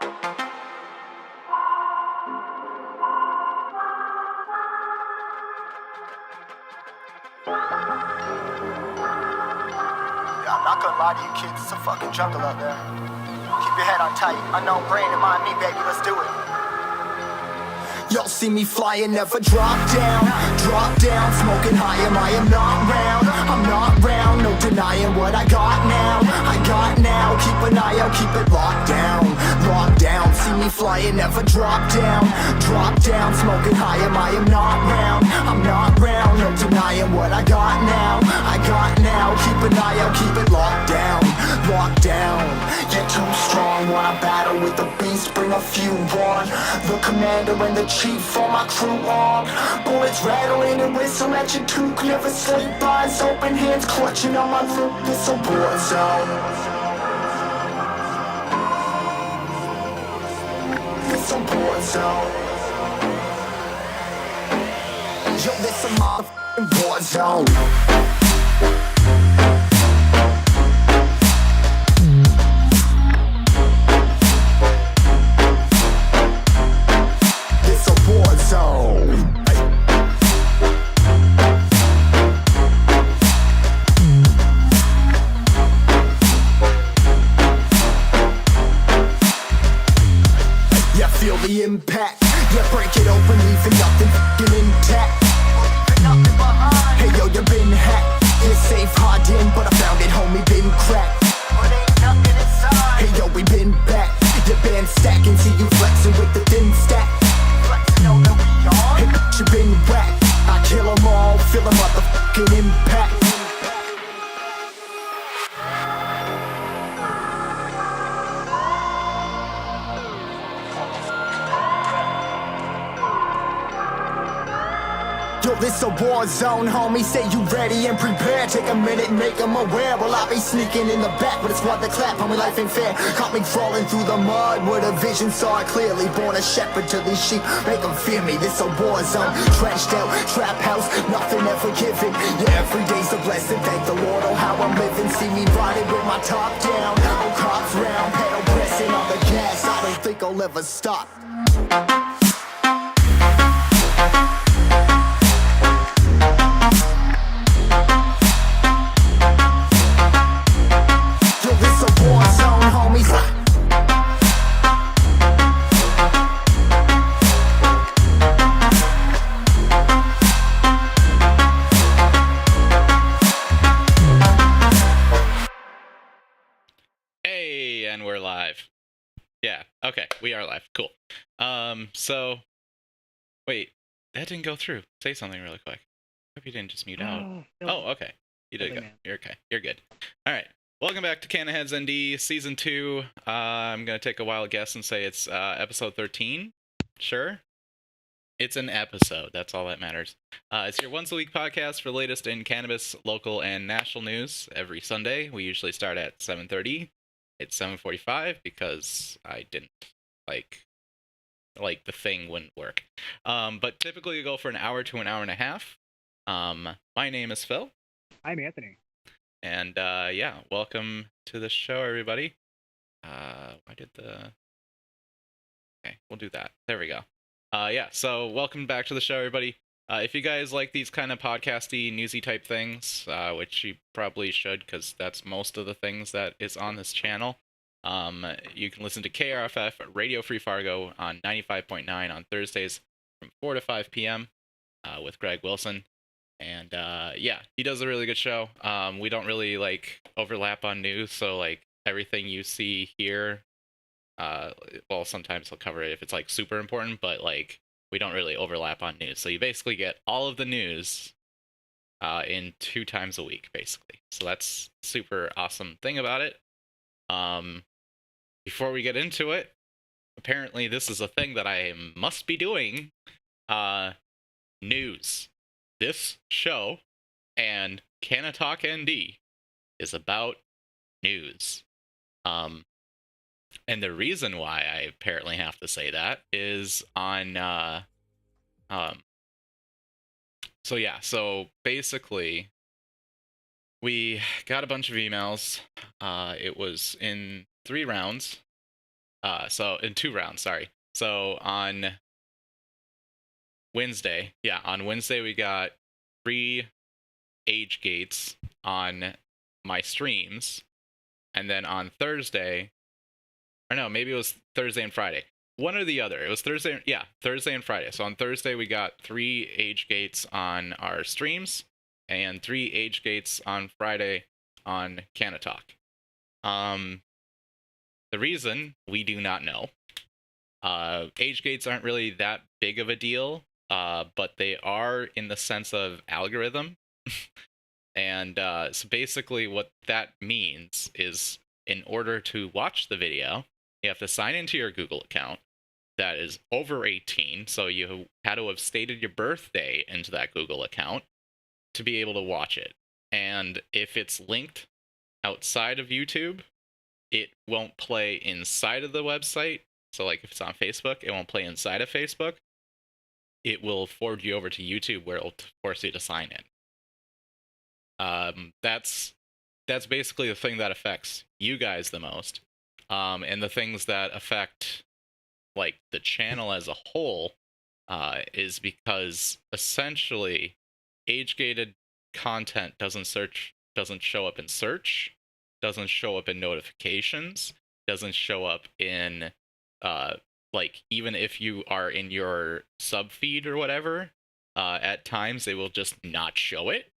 I'm not gonna lie to you kids, it's a fucking jungle out there. Keep your head on tight, unknown brain and mind me, baby, let's do it. Y'all see me flying, never drop down, smoking high, I am not round, I'm not round, no denying what I got now, keep an eye out, keep it locked down, see me flying, never drop down, smoking high, I am not round, I'm not round, no denying what I got now, keep an eye out, keep it locked down, you're too strong, wanna battle with the beast, bring a few on, the commander and the chief, all my crew on, bullets rattling and whistle at your toque, never sleep, eyes open, hands clutching on my loop, it's a war zone. It's a war zone. Yo, this a motherfucking war zone. It's a war zone. Feel the impact, yeah, break it open, leaving nothing f***ing intact. Hey yo, you been hacked, you're safe, hard in, but I found it, homie, been cracked. Hey yo, we been back, your band stacking, see you flexing with the thin stack. Hey bitch, you been whacked, I kill 'em all, feel a motherfucking impact. Yo, this a war zone, homie, say you ready and prepared. Take a minute, make them aware. Well, I be sneaking in the back, but it's what the clap, homie, life ain't fair. Caught me crawling through the mud, where the vision saw it clearly. Born a shepherd to these sheep, make them fear me. This a war zone, trashed out, trap house, nothing ever given. Yeah, every day's a blessing, thank the Lord, oh how I'm living. See me riding with my top down, oh cops round, pedal pressing on the gas. I don't think I'll ever stop. Okay, we are live. Cool. So wait, that didn't go through. Say something really quick. Hope you didn't just mute out. Oh, okay. You did good. You're okay. You're good. All right. Welcome back to Canna-Talk ND Season 2. I'm gonna take a wild guess and say it's episode 13. Sure. It's an episode. That's all that matters. It's your once a week podcast for the latest in cannabis, local, and national news. Every Sunday, we usually start at 7:30. It's 7:45 because I didn't like the thing wouldn't work. But typically you go for an hour to an hour and a half. My name is Phil. I'm Anthony. And yeah, welcome to the show, everybody. Okay, we'll do that. There we go. Yeah, so welcome back to the show, everybody. If you guys like these kind of podcasty, newsy type things, which you probably should, because that's most of the things that is on this channel, you can listen to KRFF, Radio Free Fargo, on 95.9 on Thursdays from 4 to 5 p.m. With Greg Wilson. And yeah, he does a really good show. We don't really overlap on news, so everything you see here, well, sometimes he'll cover it if it's super important, but we don't really overlap on news. So you basically get all of the news in 2 times a week, basically. So that's super awesome thing about it. Before we get into it, apparently this is a thing that I must be doing. News. This show and Canna-Talk ND is about news. And the reason why I apparently have to say that is on, so yeah, so basically, we got a bunch of emails. It was in 3 rounds. So in 2 rounds, sorry. So on Wednesday we got 3 age gates on my streams, and then on Thursday, or no, maybe it was Thursday and Friday. One or the other. It was Thursday and Friday. So on Thursday we got 3 age gates on our streams and 3 age gates on Friday on Canna-Talk. The reason, we do not know. Age gates aren't really that big of a deal, but they are in the sense of algorithm. And so basically what that means is, in order to watch the video, you have to sign into your Google account that is over 18, so you had to have stated your birthday into that Google account to be able to watch it. And if it's linked outside of YouTube, it won't play inside of the website. So like if it's on Facebook, it won't play inside of Facebook. It will forward you over to YouTube, where it'll force you to sign in. That's basically the thing that affects you guys the most. And the things that affect like the channel as a whole is because essentially age-gated content doesn't show up in search, doesn't show up in notifications, doesn't show up in like, even if you are in your sub feed or whatever, at times they will just not show it.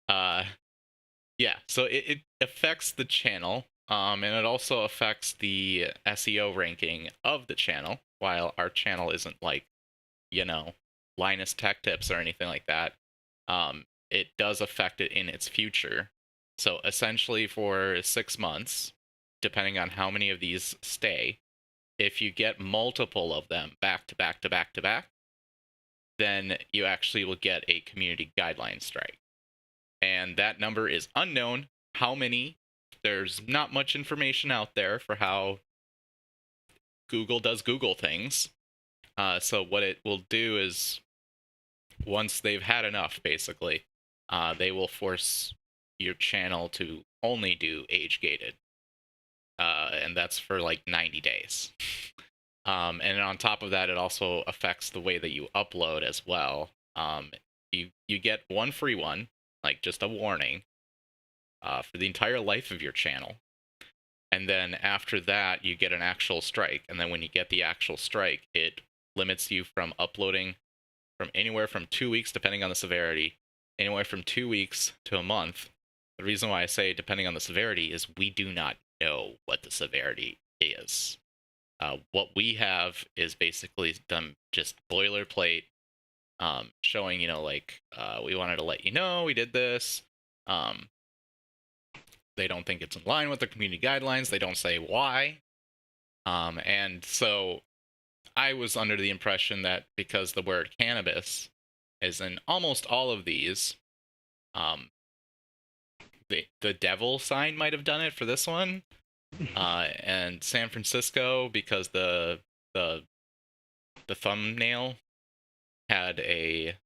Yeah, so it affects the channel, and it also affects the SEO ranking of the channel. While our channel isn't like, Linus Tech Tips or anything like that, it does affect it in its future. So essentially for 6 months, depending on how many of these stay, if you get multiple of them back to back to back to back, then you actually will get a community guideline strike. And that number is unknown. How many? There's not much information out there for how Google does Google things. So what it will do is, once they've had enough, basically, they will force your channel to only do age-gated. And that's for like 90 days. And on top of that, it also affects the way that you upload as well. You get one free one, like just a warning, for the entire life of your channel. And then after that, you get an actual strike. And then when you get the actual strike, it limits you from uploading from anywhere from 2 weeks, depending on the severity, anywhere from 2 weeks to a month. The reason why I say depending on the severity is we do not know what the severity is. What we have is basically done just boilerplate, showing, we wanted to let you know we did this. They don't think it's in line with the community guidelines. They don't say why. And so I was under the impression that because the word cannabis is in almost all of these, the devil sign might have done it for this one. And San Francisco, because the thumbnail had a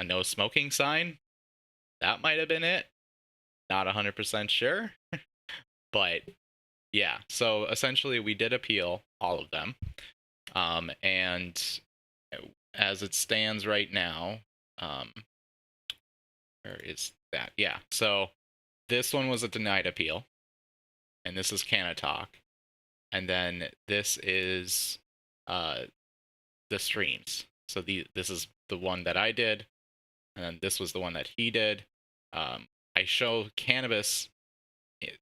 no smoking sign, that might have been it. Not 100% sure. But yeah, so essentially we did appeal all of them. And as it stands right now, where is that? Yeah, so this one was a denied appeal, and this is Canna-Talk, and then this is the streams. So this is the one that I did, and then this was the one that he did. I show cannabis,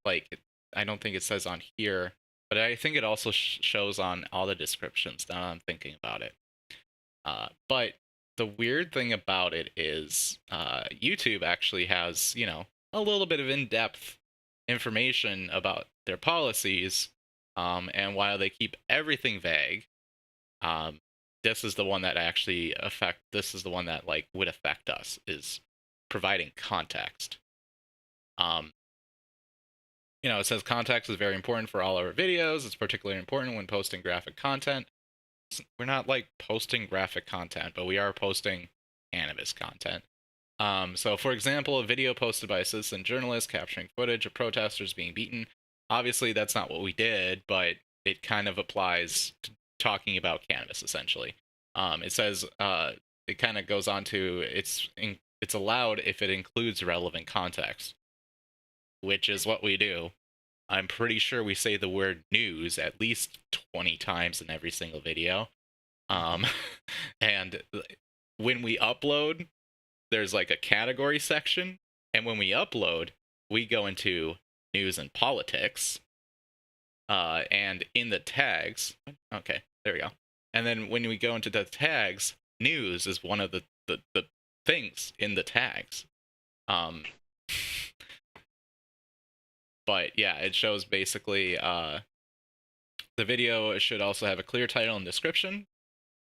I don't think it says on here, but I think it also shows on all the descriptions now I'm thinking about it. But the weird thing about it is YouTube actually has, a little bit of in-depth information about their policies, and while they keep everything vague, this is the one that actually this is the one that would affect us, is providing context. It says context is very important for all our videos. It's particularly important when posting graphic content. We're not posting graphic content, but we are posting cannabis content. So for example, a video posted by a citizen journalist capturing footage of protesters being beaten. Obviously that's not what we did, but it kind of applies to talking about cannabis, essentially. It says, it kind of goes on to, it's allowed if it includes relevant context, which is what we do. I'm pretty sure we say the word news at least 20 times in every single video. And when we upload, there's like a category section, and when we upload, we go into news and politics. And in the tags, okay, there we go. And then when we go into the tags, news is one of the things in the tags. But yeah, it shows basically the video should also have a clear title and description.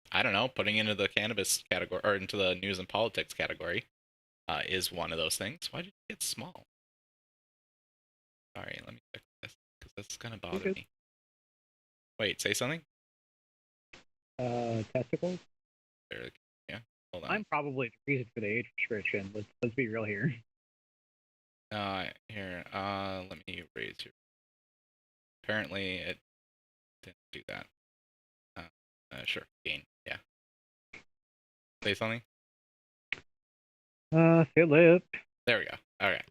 I don't know, putting into the cannabis category or into the news and politics category is one of those things. Why did it get small? Sorry, let me check this because that's gonna bother me. Wait, say something? Testicles? Yeah, hold on. I'm probably the reason for the age restriction. Let's be real here. Here, let me raise your... Apparently, it didn't do that. Sure, gain, yeah. Say something? Fill it. There we go. All right.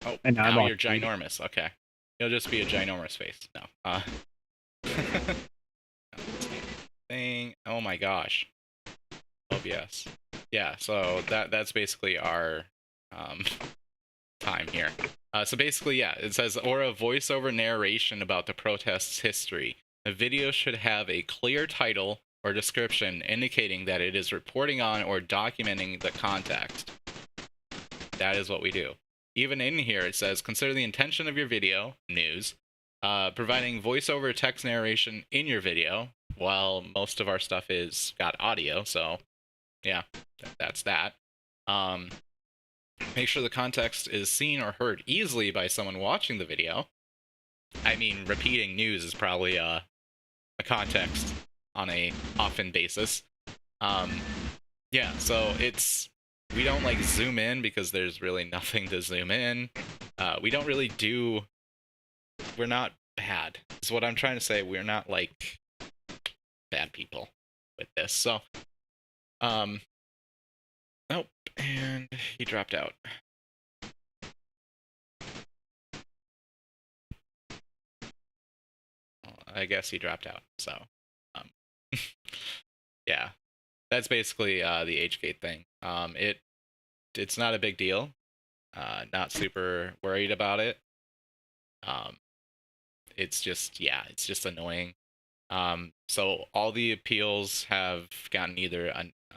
Oh, and now you're ginormous. Okay. You'll just be a ginormous face. No. Thing. Oh my gosh. OBS. Yeah, so that's basically our time here. So basically, yeah, it says, or a voiceover narration about the protest's history. The video should have a clear title or description indicating that it is reporting on or documenting the context. That is what we do. Even in here, it says, consider the intention of your video, news, providing voiceover text narration in your video, while most of our stuff is got audio, so yeah, that's that. Make sure the context is seen or heard easily by someone watching the video. I mean, repeating news is probably a context on a often basis. Yeah, so we don't like zoom in because there's really nothing to zoom in. We don't really do, we're not bad, is what I'm trying to say. We're not like bad people with this. So, nope, and he dropped out. Well, I guess he dropped out, so, yeah. That's basically the age gate thing. It's not a big deal. Not super worried about it. It's just, yeah, it's just annoying. So all the appeals have gotten either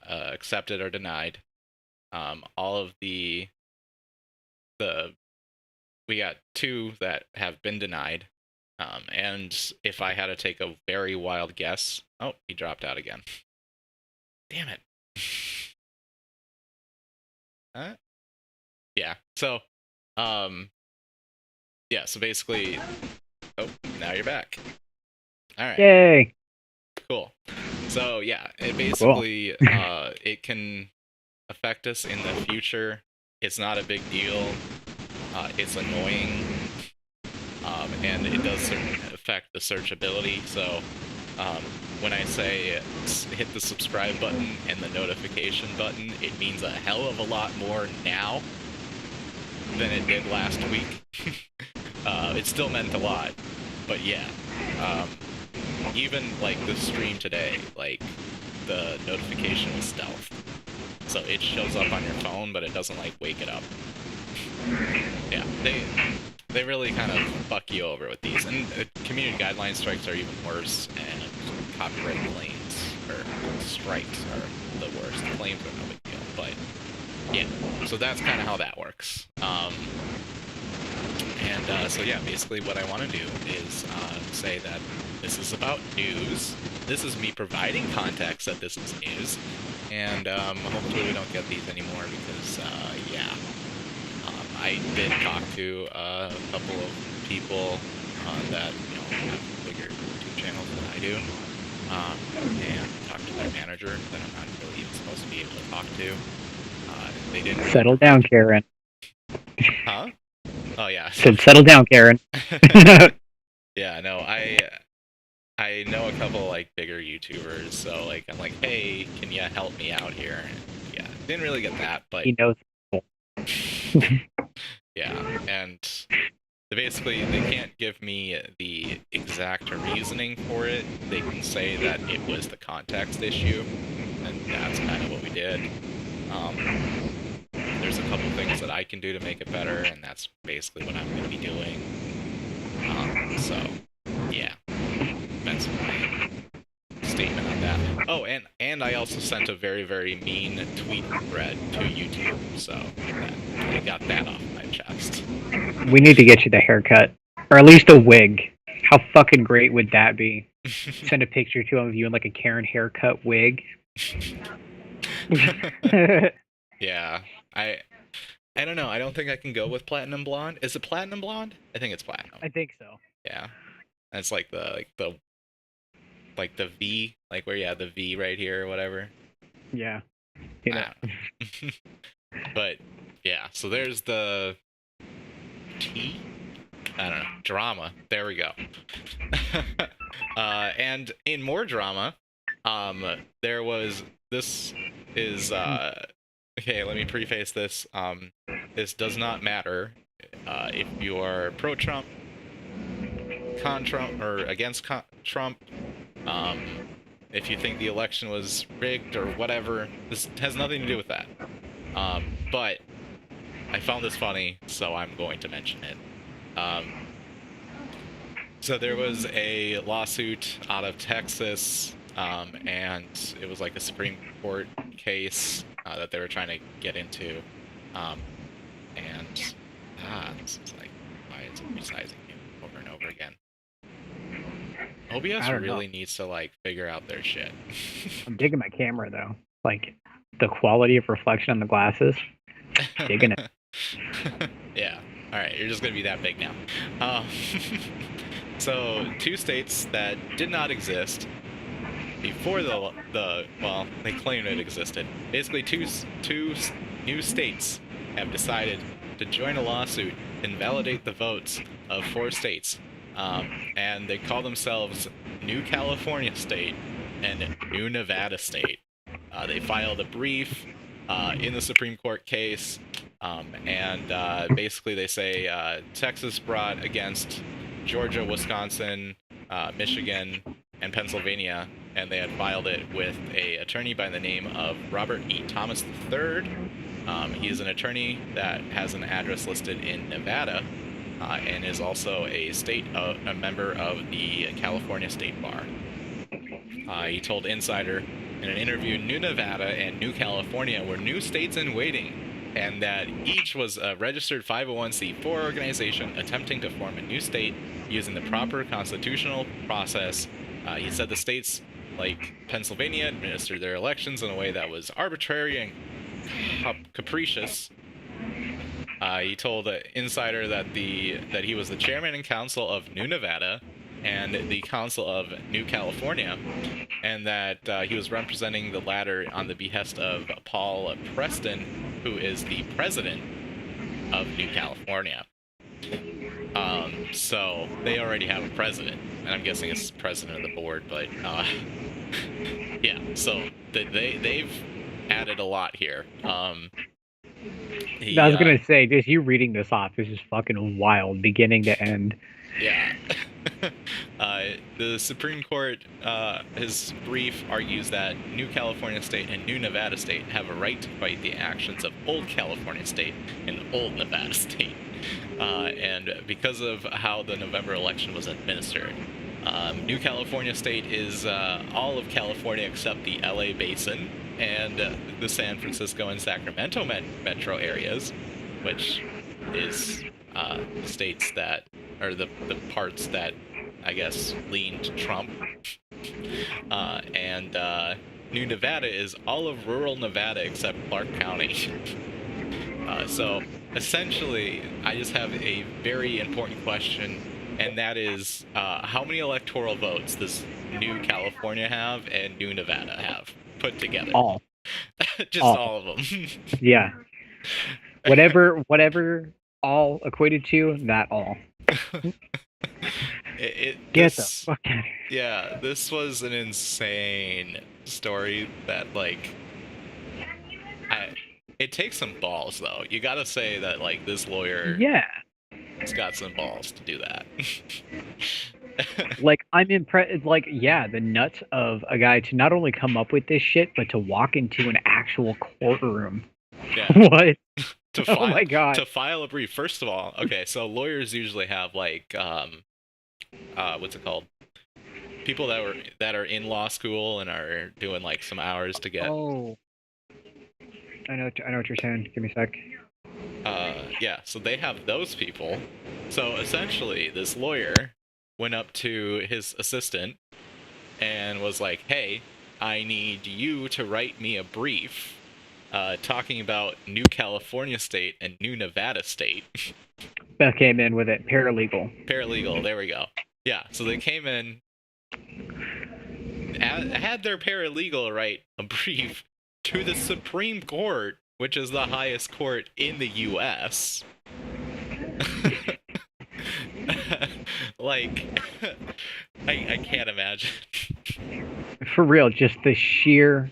accepted or denied. All of we got 2 that have been denied. And if I had to take a very wild guess, oh, he dropped out again. Damn it. Yeah, so, yeah, so basically, oh, now you're back. Alright. Yay! Cool. So, yeah, it basically, it can affect us in the future. It's not a big deal. It's annoying. And it does affect the searchability, so, when I say hit the subscribe button and the notification button, it means a hell of a lot more now than it did last week. It still meant a lot, but yeah. Even like the stream today, like the notification is stealth. So it shows up on your phone, but it doesn't like wake it up. Yeah, they really kind of fuck you over with these. And community guideline strikes are even worse, and copyright claims, or strikes are the worst. Claims are no big deal, but yeah. So that's kind of how that works. So yeah, basically what I want to do is say that this is about news. This is me providing context that this is news, and hopefully we don't get these anymore because yeah. I did talk to a couple of people that have bigger YouTube channels than I do, and talked to their manager that I'm not really even supposed to be able to talk to. They didn't really... Settle down, Karen. Huh? Oh yeah. Said settle down, Karen. Yeah, no, I know a couple like bigger YouTubers, so like I'm like, hey, can you help me out here? And, yeah, didn't really get that, but He knows. yeah, and basically they can't give me the exact reasoning for it. They can say that it was the context issue, and that's kind of what we did. There's a couple things that I can do to make it better, and that's basically what I'm going to be doing. So, yeah, that's my statement on that. Oh, and I also sent a very, very mean tweet thread to YouTube, so I got that off my chest. We need to get you the haircut, or at least a wig. How fucking great would that be? Send a picture to him of you in like a Karen haircut wig. Yeah, I don't know. I don't think I can go with platinum blonde. Is it platinum blonde? I think it's platinum. I think so. Yeah, and it's like the V, like where you have the V right here or whatever. Yeah. You know. But yeah, so there's the T. I don't know, drama. There we go. And in more drama, there was this is okay. Let me preface this. This does not matter if you are pro-Trump, con-Trump, or against Trump. If you think the election was rigged or whatever, this has nothing to do with that. But I found this funny, so I'm going to mention it. So there was a lawsuit out of Texas, and it was like a Supreme Court case that they were trying to get into. This is like, why is it resizing you over and over again? OBS really needs to like figure out their shit. I'm digging my camera though. Like the quality of reflection on the glasses. Digging it. Yeah. All right, you're just gonna be that big now. So 2 states that did not exist before the well, they claimed it existed. Basically, two new states have decided to join a lawsuit and validate the votes of 4 states. And they call themselves New California State and New Nevada State. They filed a brief in the Supreme Court case, and basically they say Texas brought against Georgia, Wisconsin, Michigan, and Pennsylvania, and they had filed it with an attorney by the name of Robert E. Thomas III. He is an attorney that has an address listed in Nevada, and is also a member of the California State Bar. He told Insider in an interview, New Nevada and New California were new states in waiting, and that each was a registered 501c4 organization attempting to form a new state using the proper constitutional process. He said the states, like Pennsylvania, administered their elections in a way that was arbitrary and capricious. He told Insider that he was the chairman and council of New Nevada and the council of New California, and that he was representing the latter on the behest of Paul Preston, who is the president of New California. So they already have a president, and I'm guessing it's president of the board, but yeah, so they've added a lot here. I was gonna say, just you reading this off is just fucking wild, beginning to end. Yeah. The Supreme Court, his brief argues that New California State and New Nevada State have a right to fight the actions of Old California State and Old Nevada State. And because of how the November election was administered, New California State is all of California except the LA Basin and the San Francisco and Sacramento metro areas, which is states that are the parts that I guess lean to Trump. And New Nevada is all of rural Nevada except Clark County. So essentially, I just have a very important question, and that is, how many electoral votes does New California have and New Nevada have put together? All. Just all of them. Yeah. Whatever all equated to, that all. Get the fuck out of here. Yeah, this was an insane story that, like, it takes some balls, though. You gotta say that, like, this lawyer Yeah. has got some balls to do that. Like, I'm impressed. Like, yeah, the nuts of a guy to not only come up with this shit, but to walk into an actual courtroom. Yeah. What? Oh my god. To file a brief. First of all, okay, so lawyers usually have, like, what's it called? People that are in law school and are doing, like, some hours to get. Oh. I know what you're saying. Give me a sec. Yeah, so they have those people. So essentially, this lawyer went up to his assistant and was like, hey, I need you to write me a brief talking about New California State and New Nevada State. Beth came in with it. Paralegal, there we go. Yeah, so they came in, had their paralegal write a brief to the Supreme Court, which is the highest court in the U.S. Like, I can't imagine. For real, just the sheer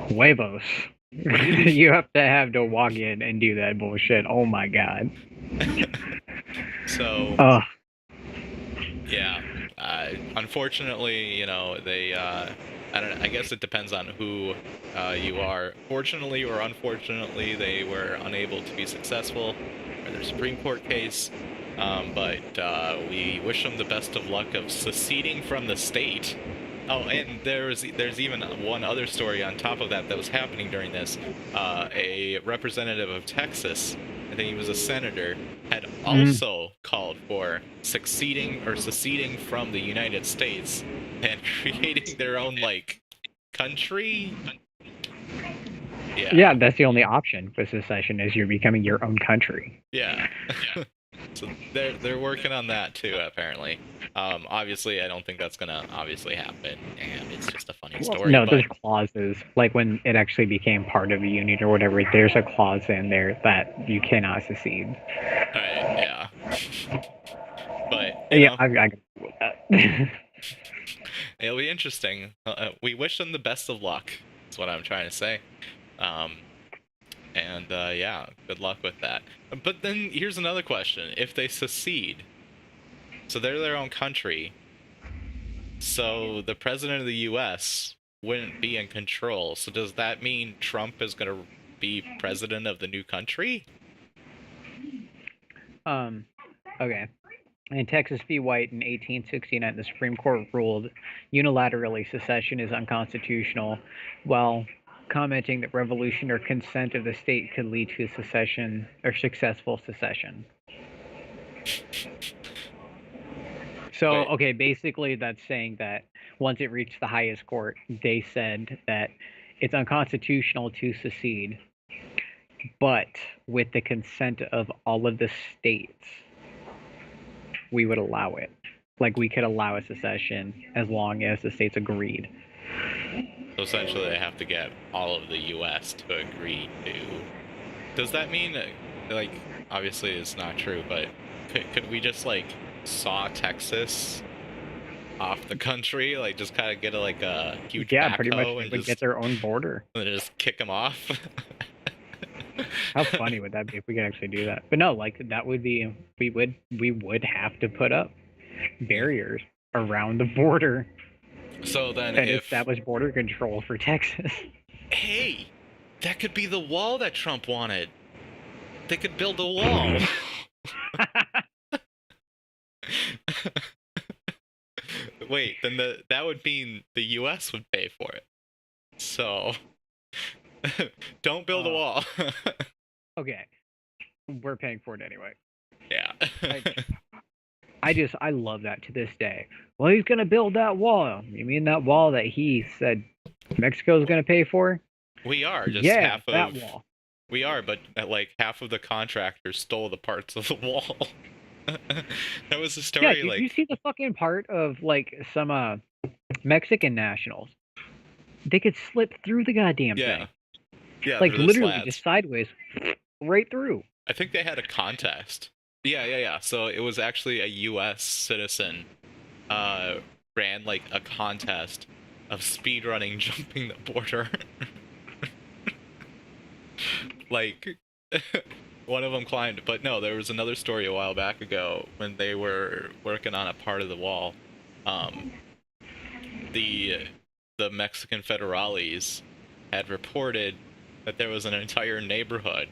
huevos you have to walk in and do that bullshit. Oh my god. So, yeah. Unfortunately, you know, they, I don't know, I guess it depends on who you are. Fortunately or unfortunately, they were unable to be successful in their Supreme Court case. But we wish them the best of luck of seceding from the state. Oh, and there's even one other story on top of that was happening during this. A representative of Texas, I think he was a senator, had also called for seceding from the United States and creating their own, like, country. Yeah, that's the only option for secession is you're becoming your own country. Yeah. So they're working on that too, apparently. Obviously, I don't think that's gonna obviously happen, and it's just a funny story. No, there's clauses. Like when it actually became part of a union or whatever, there's a clause in there that you cannot secede. Right, yeah. But yeah, I agree with that. It'll be interesting. We wish them the best of luck. That's what I'm trying to say. And yeah, good luck with that. But then here's another question. If they secede, so they're their own country, so the president of the U.S. wouldn't be in control. So does that mean Trump is going to be president of the new country? Okay. In Texas v. White in 1869, the Supreme Court ruled unilaterally secession is unconstitutional, while commenting that revolution or consent of the state could lead to secession or successful secession. So, okay, basically that's saying that once it reached the highest court, they said that it's unconstitutional to secede, but with the consent of all of the states, we would allow it. Like, we could allow a secession as long as the states agreed. So essentially, they have to get all of the U.S. to agree to. Does that mean, like, obviously it's not true, but could we just, like, saw Texas off the country, like, just kind of get a huge backhoe pretty much and just get their own border and then just kick them off? How funny would that be if we could actually do that? But no, like, that would be, we would have to put up barriers around the border. So then and establish border control for Texas. Hey, that could be the wall that Trump wanted. They could build a wall. Wait, then that would mean the U.S. would pay for it. So, don't build a wall. Okay, we're paying for it anyway. Yeah. I love that to this day. Well, he's gonna build that wall. You mean that wall that he said Mexico's gonna pay for? We are just half of that wall. We are, but like half of the contractors stole the parts of the wall. That was the story. Yeah, did you see the fucking part of like some Mexican nationals? They could slip through the goddamn thing. Yeah, like literally just sideways, right through. I think they had a contest Yeah. So it was actually a U.S. citizen ran like a contest of speedrunning jumping the border. Like one of them climbed, but no, there was another story a while back ago when they were working on a part of the wall. Um, the the Mexican federales had reported that there was an entire neighborhood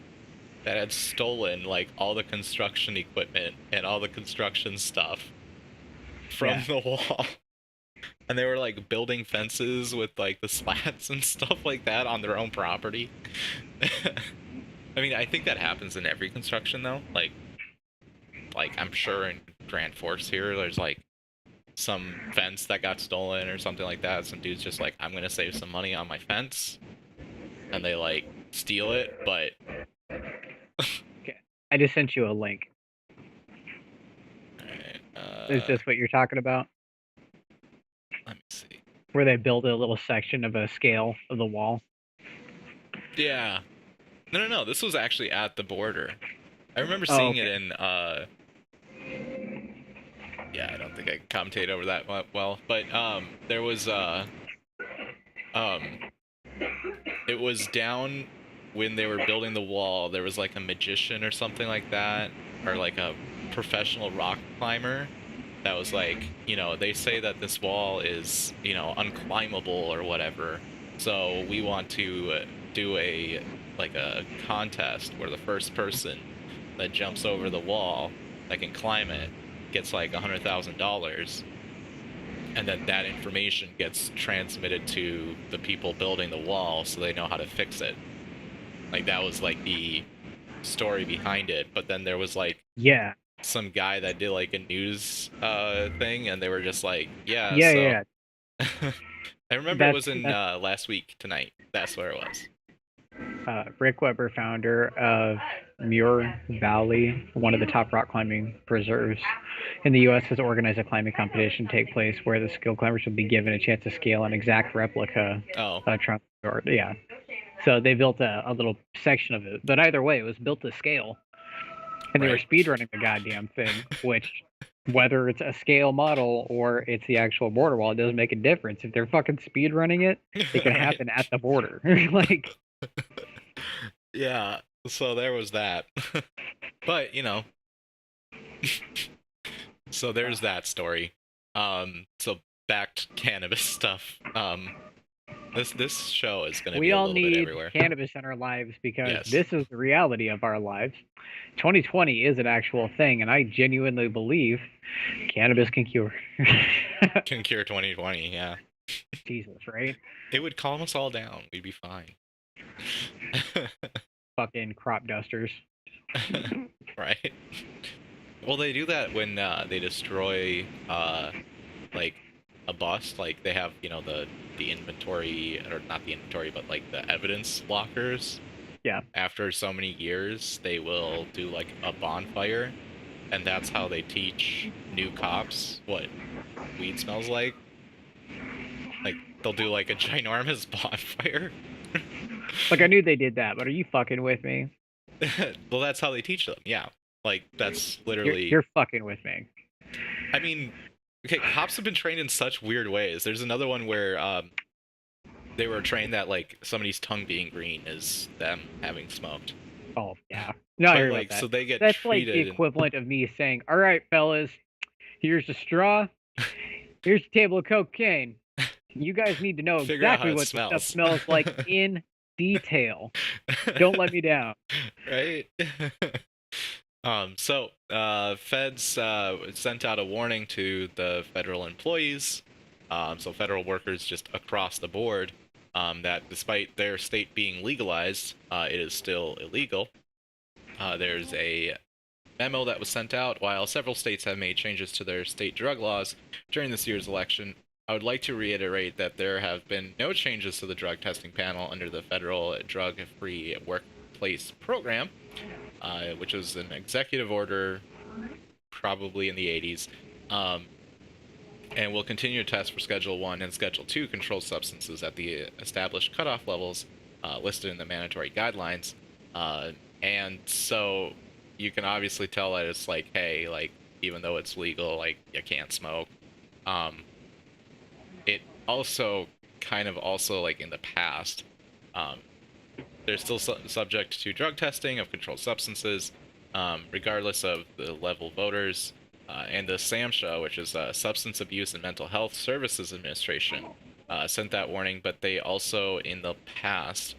that had stolen like all the construction equipment and all the construction stuff from the wall. And they were like building fences with like the slats and stuff like that on their own property. I mean, I think that happens in every construction though. Like I'm sure in Grand Forks here, there's like some fence that got stolen or something like that. Some dude's just like, I'm gonna save some money on my fence, and they like steal it. But Okay, I just sent you a link. Is this what you're talking about? Let me see. Where they build a little section of a scale of the wall. Yeah. No. This was actually at the border. I remember seeing it in. Yeah, I don't think I can commentate over that well, but there was it was down when they were building the wall. There was like a magician or something like that, or like a professional rock climber that was like, they say that this wall is, unclimbable or whatever. So we want to do a contest where the first person that jumps over the wall that can climb it gets like $100,000, and then that information gets transmitted to the people building the wall so they know how to fix it. Like that was like the story behind it. But then there was like some guy that did like a news thing, and they were just like, I remember it was in last week tonight. That's where it was. Rick Weber, founder of Muir Valley, one of the top rock climbing preserves in the U.S., has organized a climbing competition to take place where the skilled climbers will be given a chance to scale an exact replica trunk. Yeah. So they built a little section of it. But either way, it was built to scale. And they were speedrunning the goddamn thing, which, whether it's a scale model or it's the actual border wall, it doesn't make a difference. If they're fucking speedrunning it, it can happen at the border. Like... Yeah, so there was that. But, so there's that story. So back to cannabis stuff. This show is going to be a little bit everywhere. We all need cannabis in our lives because this is the reality of our lives. 2020 is an actual thing, and I genuinely believe cannabis can cure. Can cure 2020, yeah. Jesus, right? It would calm us all down. We'd be fine. Fucking crop dusters. Right. Well, they do that when they destroy like a bust. Like they have, the inventory, or not the inventory, but like the evidence lockers. Yeah. After so many years, they will do like a bonfire, and that's how they teach new cops what weed smells like. Like they'll do like a ginormous bonfire. Like I knew they did that, but are you fucking with me? Well, that's how they teach them. Yeah. Like that's literally. You're fucking with me. I mean, okay, cops have been trained in such weird ways. There's another one where they were trained that like somebody's tongue being green is them having smoked. Oh yeah. No, I heard about that. So they get That's treated like the equivalent of me saying, "All right, fellas, here's a straw. Here's a table of cocaine. You guys need to know exactly what the stuff smells like in detail. Don't let me down." Right? So feds sent out a warning to the federal employees, so federal workers just across the board, that despite their state being legalized, it is still illegal. There's a memo that was sent out. While several states have made changes to their state drug laws during this year's election, I would like to reiterate that there have been no changes to the drug testing panel under the federal drug-free workplace program, which was an executive order probably in the 80s, and will continue to test for Schedule 1 and Schedule 2 controlled substances at the established cutoff levels listed in the mandatory guidelines. And so, you can obviously tell that it's like, hey, like, even though it's legal, like, you can't smoke. It also kind of also, like, in the past, they're still subject to drug testing of controlled substances, regardless of the level voters. And the SAMHSA, which is Substance Abuse and Mental Health Services Administration, sent that warning. But they also, in the past,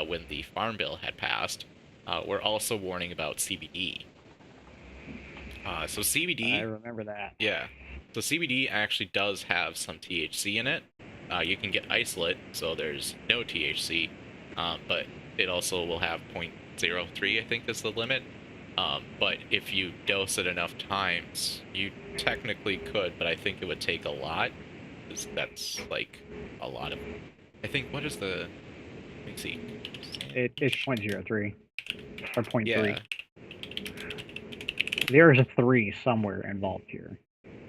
when the Farm Bill had passed, were also warning about CBD. So CBD... I remember that. Yeah. So CBD actually does have some THC in it. You can get isolate, so there's no THC, but it also will have 0.03, I think is the limit. But if you dose it enough times, you technically could, but I think it would take a lot, because that's like a lot of... I think, what is the... Let me see. It's 0.03 or 0.3. Yeah. There's a 3 somewhere involved here.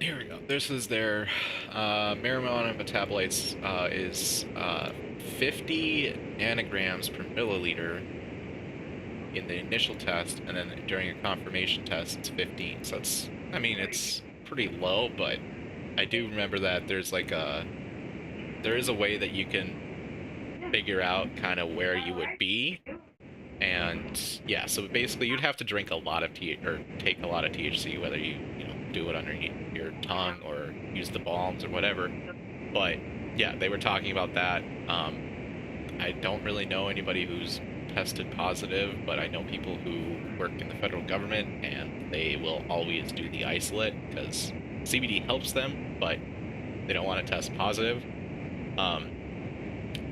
Here we go. This is their marijuana metabolites is 50 nanograms per milliliter in the initial test, and then during a confirmation test, it's 15. So it's, I mean, it's pretty low, but I do remember that there is a way that you can figure out kind of where you would be. And yeah, so basically you'd have to drink a lot of take a lot of THC, whether you do it underneath your tongue or use the balms or whatever. But yeah, they were talking about that. I don't really know anybody who's tested positive, but I know people who work in the federal government, and they will always do the isolate because CBD helps them, but they don't want to test positive.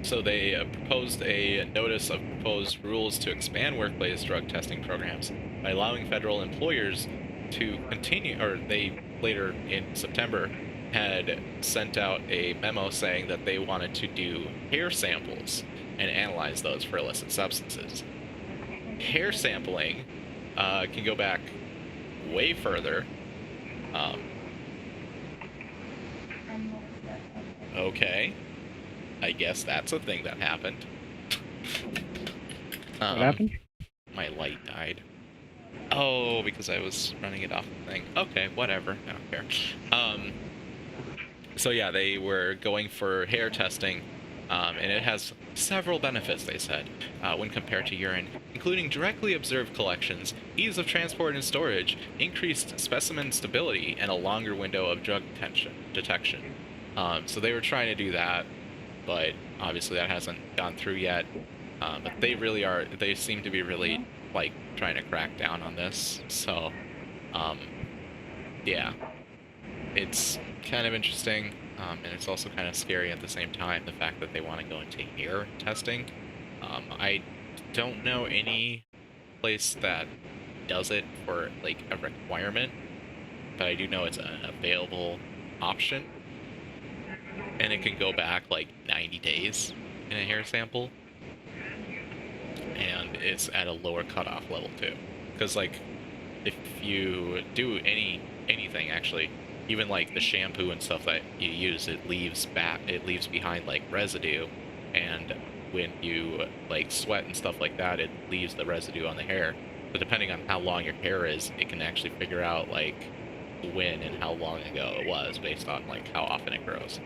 So they proposed a notice of proposed rules to expand workplace drug testing programs by allowing federal employers to continue, or they later in September had sent out a memo saying that they wanted to do hair samples and analyze those for illicit substances. Hair sampling can go back way further. Okay. I guess that's a thing that happened. What happened? My light died. Oh, because I was running it off the thing. Okay, whatever. I don't care. So yeah, they were going for hair testing, and it has several benefits, they said, when compared to urine, including directly observed collections, ease of transport and storage, increased specimen stability, and a longer window of drug detection. So they were trying to do that, but obviously that hasn't gone through yet. But they seem to be really, like, trying to crack down on this. So, yeah, it's kind of interesting, and it's also kind of scary at the same time, the fact that they want to go into hair testing. I don't know any place that does it for, like, a requirement, but I do know it's an available option, and it can go back like 90 days in a hair sample, and it's at a lower cutoff level too, because like if you do anything actually, even like the shampoo and stuff that you use, it leaves behind like residue, and when you like sweat and stuff like that, it leaves the residue on the hair. But depending on how long your hair is, it can actually figure out like when and how long ago it was based on like how often it grows.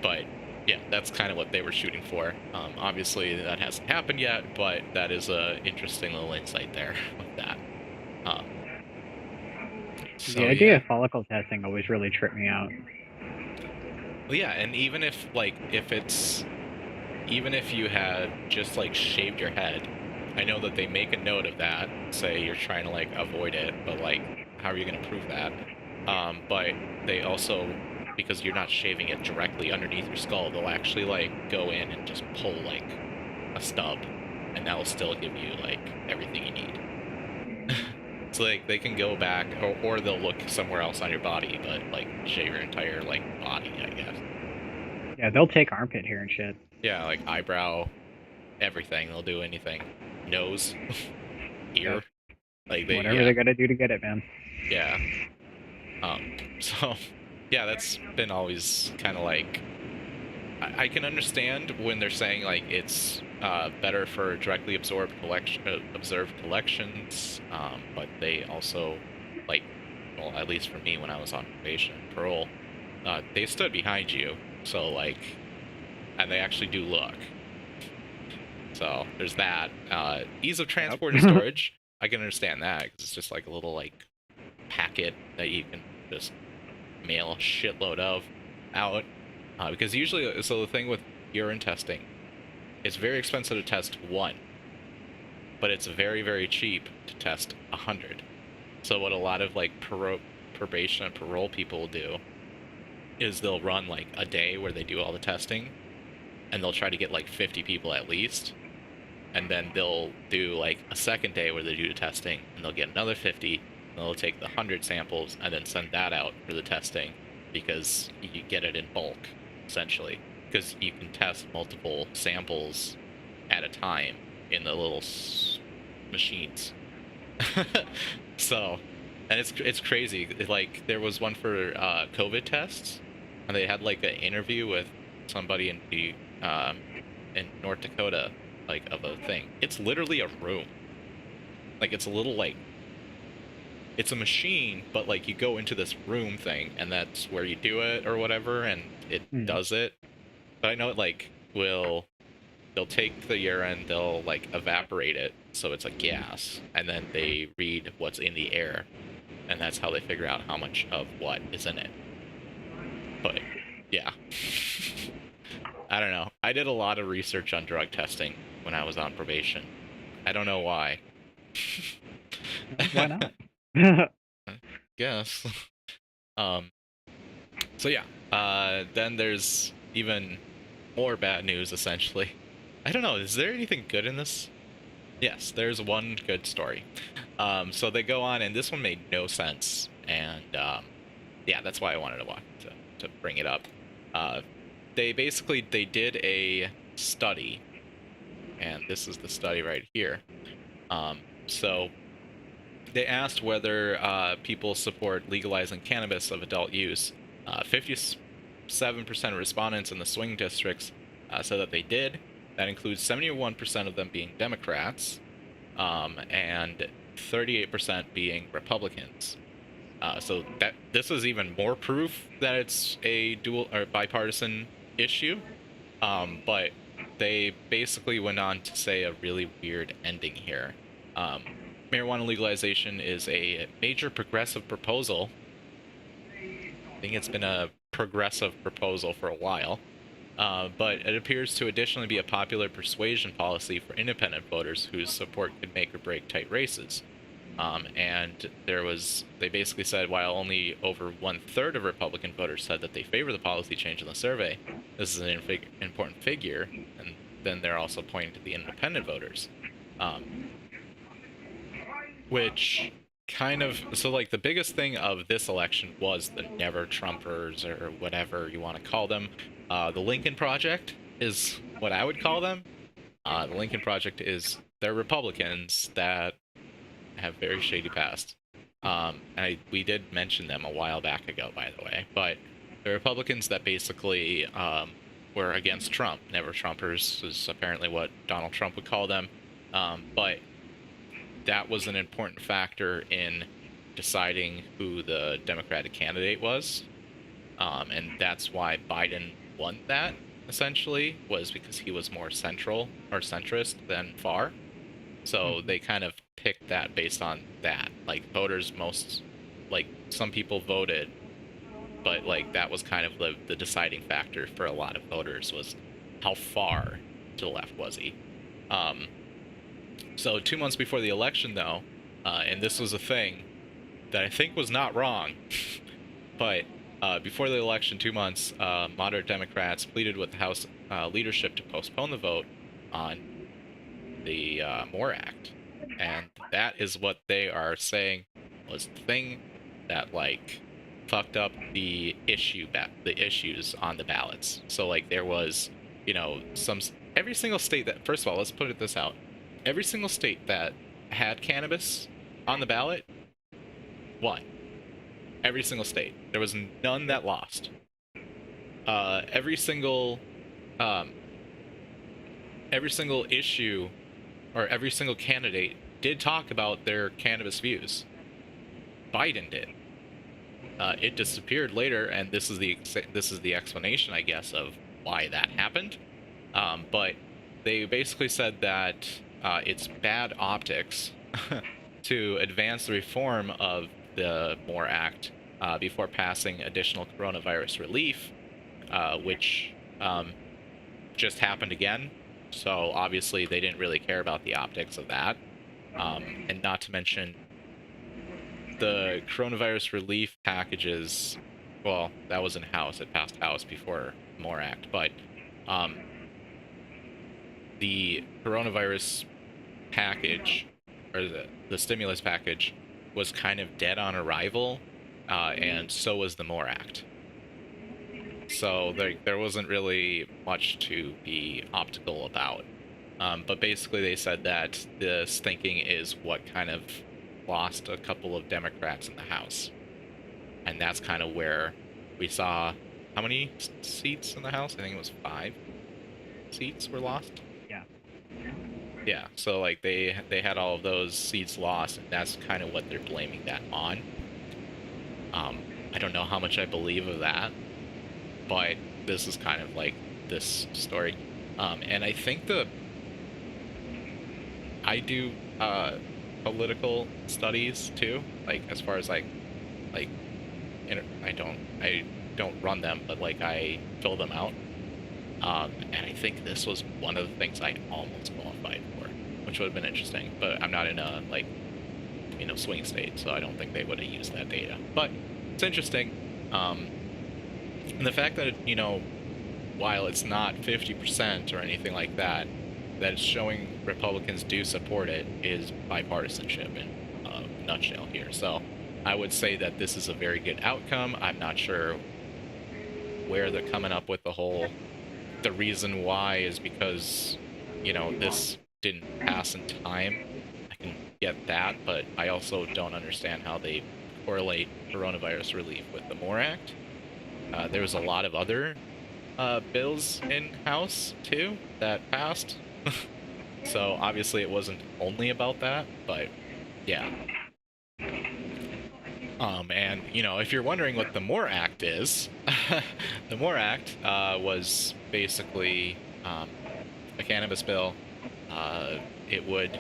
But yeah, that's kind of what they were shooting for. Obviously that hasn't happened yet, but that is a interesting little insight there with that. The idea of follicle testing always really tripped me out. Well, yeah, and even if you had just like shaved your head, I know that they make a note of that, say you're trying to like avoid it, but like how are you going to prove that? But they also, because you're not shaving it directly underneath your skull, they'll actually like go in and just pull like a stub, and that'll still give you like everything you need. So like they can go back, or they'll look somewhere else on your body, but like shave your entire like body, I guess. Yeah, they'll take armpit hair and shit. Yeah, like eyebrow, everything. They'll do anything. Nose, ear, Yep. like Whatever they gotta do to get it, man. Yeah. So, yeah, that's been always kind of like, I can understand when they're saying like it's better for directly observed collections, but they also, like, well, at least for me when I was on probation and parole, they stood behind you, so, like, and they actually do look. So there's that. Ease of transport and storage, I can understand that, because it's just like a little, like, packet that you can just mail a shitload of out. Because usually, so the thing with urine testing, it's very expensive to test 1, but it's very, very cheap to test 100. So what a lot of, like, probation and parole people do is they'll run, like, a day where they do all the testing, and they'll try to get, like, 50 people at least, and then they'll do, like, a second day where they do the testing, and they'll get another 50, and they'll take the 100 samples and then send that out for the testing, because you get it in bulk, essentially. Because you can test multiple samples at a time in the little machines. So, and it's crazy. Like, there was one for COVID tests, and they had, like, an interview with somebody in North Dakota, like, of a thing. It's literally a room. Like, it's a little, like, it's a machine, but, like, you go into this room thing, and that's where you do it or whatever, and it does it. But I know it, like, they'll take the urine, they'll, like, evaporate it, so it's like gas, and then they read what's in the air, and that's how they figure out how much of what is in it. But, yeah. I don't know. I did a lot of research on drug testing when I was on probation. I don't know why. Why not? Guess. So yeah, then there's even more bad news, essentially. I don't know, is there anything good in this? Yes, there's one good story. So they go on, and this one made no sense, and yeah, that's why I wanted to bring it up. They did a study, and this is the study right here. So they asked whether people support legalizing cannabis of adult use. 57% of respondents in the swing districts said that they did. That includes 71% of them being Democrats, and 38% being Republicans. So that this is even more proof that it's a dual or bipartisan issue. But they basically went on to say a really weird ending here. Marijuana legalization is a major progressive proposal. I think it's been a progressive proposal for a while, but it appears to additionally be a popular persuasion policy for independent voters whose support could make or break tight races. And they basically said, while only over 1/3 of Republican voters said that they favor the policy change in the survey, this is an important figure, and then they're also pointing to the independent voters, which kind of, so, like, the biggest thing of this election was the never Trumpers, or whatever you want to call them. The Lincoln Project is what I would call them. The Lincoln Project is, they're Republicans that have very shady past. We did mention them a while back ago, by the way, but the Republicans that basically were against Trump. Never Trumpers is apparently what Donald Trump would call them. But that was an important factor in deciding who the Democratic candidate was. And that's why Biden won that, essentially, was because he was more centrist than far. So they kind of picked that based on that. Like, voters some people voted, but, like, that was kind of the deciding factor for a lot of voters, was how far to the left was he. So 2 months before the election, though, and this was a thing that I think was not wrong, but before the election, 2 months, moderate Democrats pleaded with the House leadership to postpone the vote on the MORE Act. And that is what they are saying was the thing that, like, fucked up the issues on the ballots. So, like, there was, every single state that, first of all, let's put this out. Every single state that had cannabis on the ballot won. Every single state. There was none that lost. Every single every single issue or every single candidate did talk about their cannabis views. Biden did. It disappeared later, and this is the explanation, I guess, of why that happened. But they basically said that it's bad optics to advance the reform of the MORE Act before passing additional coronavirus relief, which just happened again. So obviously they didn't really care about the optics of that. And not to mention the coronavirus relief packages, well, that was in House. It passed House before MORE Act. But the coronavirus package, or the stimulus package, was kind of dead on arrival, and so was the MORE Act. So there wasn't really much to be optical about. But basically they said that this thinking is what kind of lost a couple of Democrats in the House. And that's kind of where we saw, how many seats in the House? I think it was 5 seats were lost. Yeah, so like they had all of those seats lost, and that's kind of what they're blaming that on. I don't know how much I believe of that, but this is kind of like this story. And I think I do political studies too, like as far as like I don't run them, but like I fill them out. And I think this was one of the things I almost qualified for, which would have been interesting. But I'm not in a swing state, so I don't think they would have used that data. But it's interesting. And the fact that while it's not 50% or anything like that, that it's showing Republicans do support it is bipartisanship in a nutshell here. So I would say that this is a very good outcome. I'm not sure where they're coming up with the reason why is because, this didn't pass in time. I can get that, but I also don't understand how they correlate coronavirus relief with the MORE Act. There was a lot of other bills in House, too, that passed. So obviously it wasn't only about that, but yeah. And, if you're wondering what the MORE Act is, the MORE Act was basically a cannabis bill. It would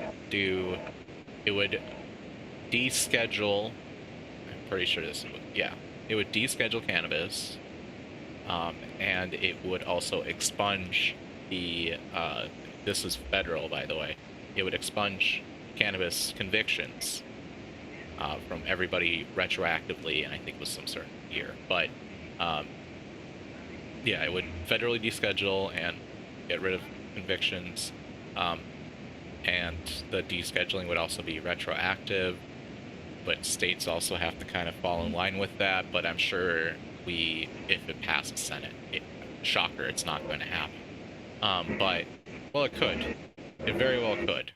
deschedule, I'm pretty sure it would deschedule cannabis, and it would also expunge this is federal, by the way, it would expunge cannabis convictions from everybody retroactively, and I think it was some certain year. But it would federally deschedule and get rid of convictions, and the descheduling would also be retroactive, but states also have to kind of fall in line with that. But I'm sure if it passes Senate, shocker, it's not going to happen. But, well, it could. It very well could.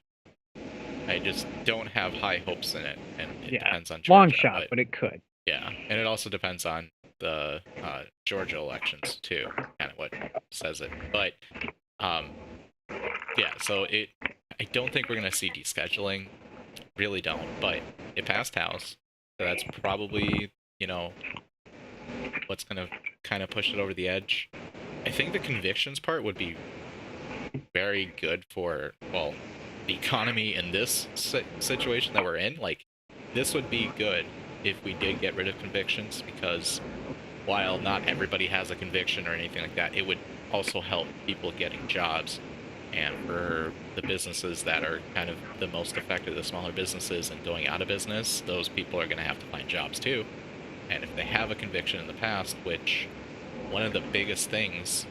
I just don't have high hopes in it, and it depends on Georgia. Long shot, but it could. Yeah, and it also depends on the Georgia elections, too, kind of what says it. But, so I don't think we're going to see descheduling. Really don't. But it passed House, so that's probably, what's going to kind of push it over the edge. I think the convictions part would be very good for, well, the economy in this situation that we're in. Like, this would be good if we did get rid of convictions, because while not everybody has a conviction or anything like that, it would also help people getting jobs. And for the businesses that are kind of the most affected, the smaller businesses and going out of business, those people are going to have to find jobs too. And if they have a conviction in the past, which one of the biggest things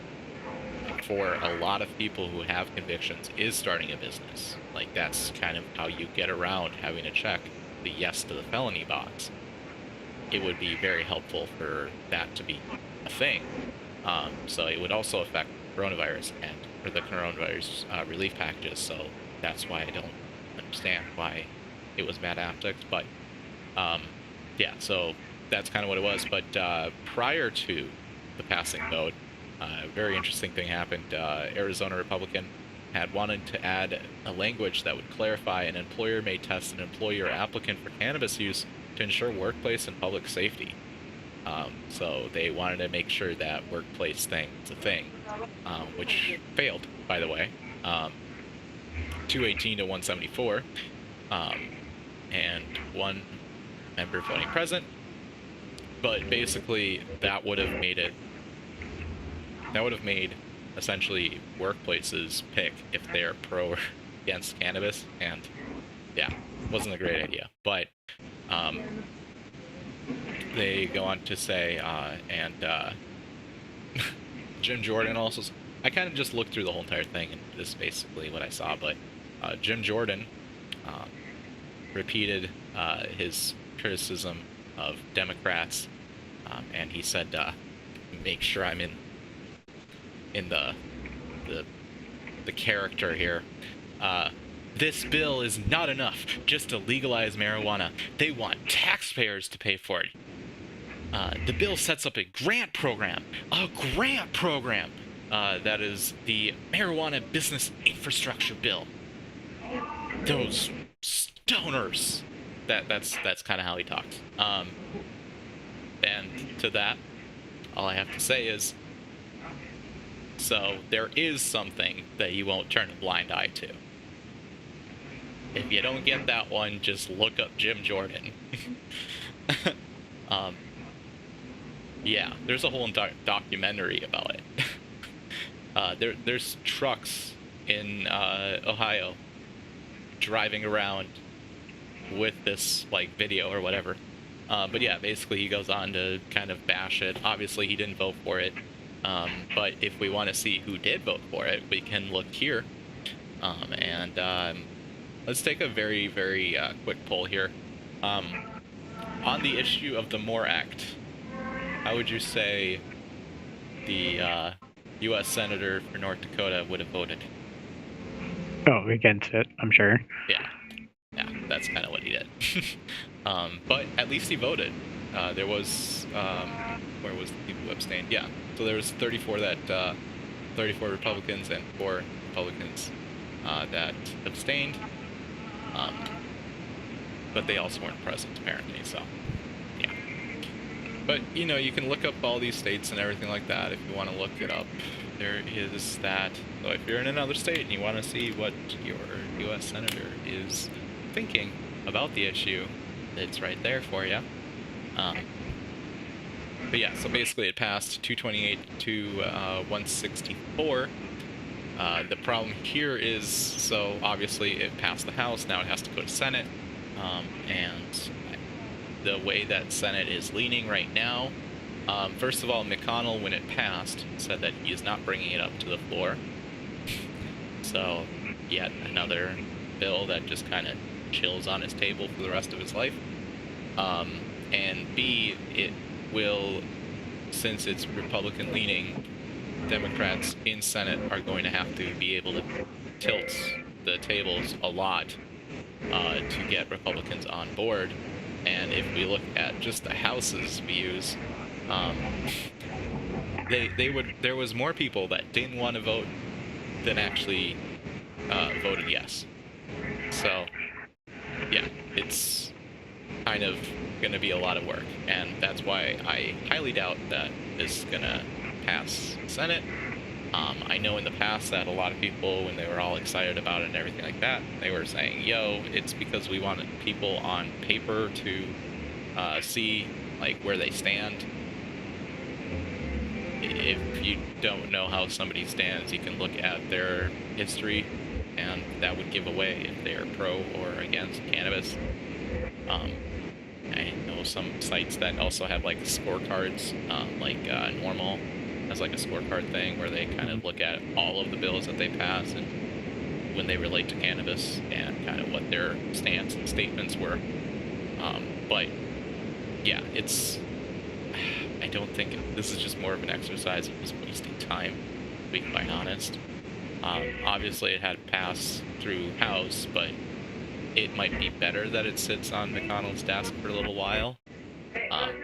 for a lot of people who have convictions is starting a business. Like, that's kind of how you get around having to check the yes to the felony box. It would be very helpful for that to be a thing. So it would also affect coronavirus or the coronavirus relief packages. So that's why I don't understand why it was bad optics. But so that's kind of what it was. But prior to the passing vote, a very interesting thing happened. Arizona Republican had wanted to add a language that would clarify an employer may test an employee or applicant for cannabis use to ensure workplace and public safety. So they wanted to make sure that workplace thing is a thing, which failed, by the way. 218 to 174, and one member voting present. But basically, that would have made essentially workplaces pick if they're pro or against cannabis, and yeah, wasn't a great idea. But they go on to say, Jim Jordan also, I kind of just looked through the whole entire thing, and this is basically what I saw, but Jim Jordan repeated his criticism of Democrats, and he said, make sure I'm in the character here. This bill is not enough just to legalize marijuana. They want taxpayers to pay for it. The bill sets up a grant program. That is the Marijuana Business Infrastructure Bill. Those stoners. That's kind of how he talks. And to that, all I have to say is, so there is something that you won't turn a blind eye to. If you don't get that one, just look up Jim Jordan. Yeah, there's a whole documentary about it. There's trucks in Ohio driving around with this like video or whatever. But yeah, basically he goes on to kind of bash it. Obviously he didn't vote for it. But if we want to see who did vote for it, we can look here. Let's take a very, very quick poll here. On the issue of the MORE Act, how would you say the U.S. Senator for North Dakota would have voted? Oh, against it, I'm sure. Yeah, that's kind of what he did. But at least he voted. There was, where was the people who abstained? Yeah, so there was 34 Republicans and 4 Republicans that abstained. But they also weren't present, apparently, so, yeah. But, you know, you can look up all these states and everything like that if you want to look it up. There is that. So if you're in another state and you want to see what your U.S. Senator is thinking about the issue, it's right there for you. But yeah, so basically it passed 228 to 164. The problem here is, so obviously it passed the House, now it has to go to Senate, and the way that Senate is leaning right now, first of all, McConnell, when it passed, said that he is not bringing it up to the floor. So yet another bill that just kind of chills on his table for the rest of his life. And B, it will, since it's Republican leaning, Democrats in Senate are going to have to be able to tilt the tables a lot to get Republicans on board. And if we look at just the House's views, there was more people that didn't want to vote than actually voted yes. So yeah, it's kind of going to be a lot of work, and that's why I highly doubt that this is going to pass Senate. I know in the past that a lot of people, when they were all excited about it and everything like that, they were saying, yo, it's because we wanted people on paper to see like where they stand. If you don't know how somebody stands, you can look at their history, and that would give away if they're pro or against cannabis. I know some sites that also have like scorecards, Normal has like a scorecard thing where they kind of look at all of the bills that they pass and when they relate to cannabis and kind of what their stance and statements were. But yeah, I don't think this is just more of an exercise of just wasting time, to be quite honest. Obviously it had passed through House, but it might be better that it sits on McConnell's desk for a little while.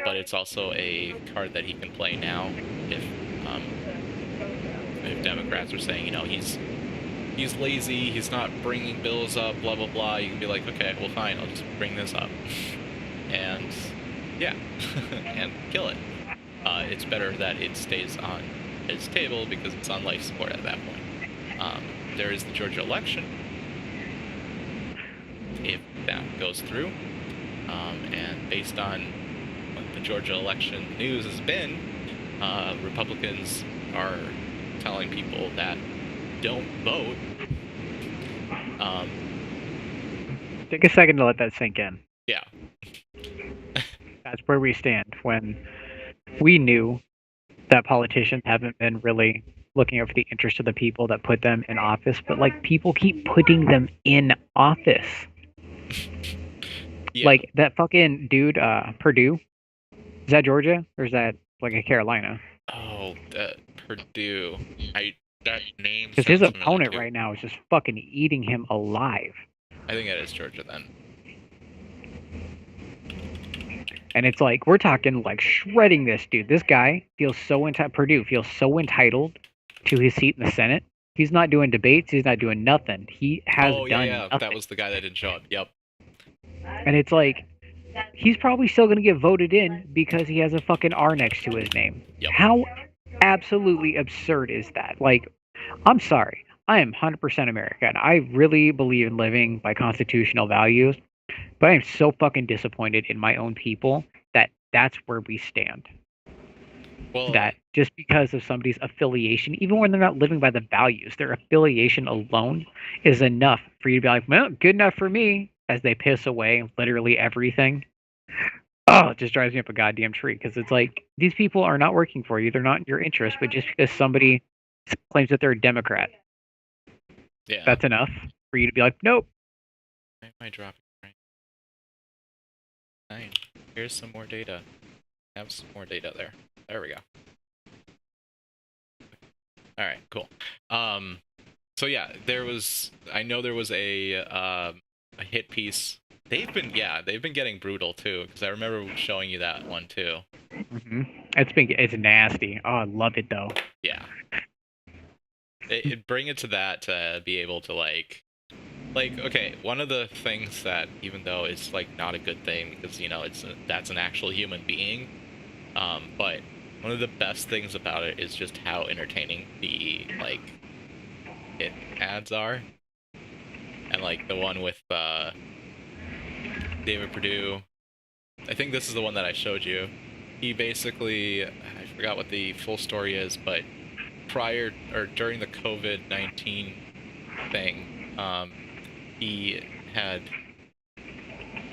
But it's also a card that he can play now if Democrats are saying, you know, he's he's lazy, he's not bringing bills up, blah, blah, blah, you can be like, okay, well, fine, I'll just bring this up. And, yeah, and kill it. It's better that it stays on his table because it's on life support at that point. There is the Georgia election, if that goes through, and based on what the Georgia election news has been, Republicans are telling people that don't vote. Take a second to let that sink in. Yeah. That's where we stand when we knew that politicians haven't been really looking out for the interest of the people that put them in office, but like people keep putting them in office. Yeah. Like that fucking dude, Purdue. Is that Georgia or is that like a Carolina? Oh, that Purdue. That name. Because his opponent right now is just fucking eating him alive. I think that is Georgia then. And it's like, we're talking like shredding this dude. This guy feels so entitled. Purdue feels so entitled to his seat in the Senate. He's not doing debates. He's not doing nothing. He has done nothing. That was the guy that didn't show up. Yep. And it's like, he's probably still going to get voted in because he has a fucking R next to his name. Yep. How absolutely absurd is that? Like, I'm sorry. I am 100% American. I really believe in living by constitutional values. But I am so fucking disappointed in my own people that that's where we stand. Well, that just because of somebody's affiliation, even when they're not living by the values, their affiliation alone is enough for you to be like, well, good enough for me, as they piss away literally everything. Oh, it just drives me up a goddamn tree because it's like, these people are not working for you. They're not in your interest, but just because somebody claims that they're a Democrat, yeah, that's enough for you to be like, nope. Why am I dropping? Fine. Here's some more data. Have some more data there. There we go. All right, cool. So yeah, I know there was a hit piece. They've been getting brutal too, because I remember showing you that one too. Mm-hmm. It's nasty. Oh, I love it though. Yeah. It bring it to that to be able to like, okay, one of the things that, even though it's like not a good thing because that's an actual human being, but one of the best things about it is just how entertaining the like hit ads are, and like the one with David Perdue. I think this is the one that I showed you. He basically, I forgot what the full story is, but prior or during the COVID-19 thing, he had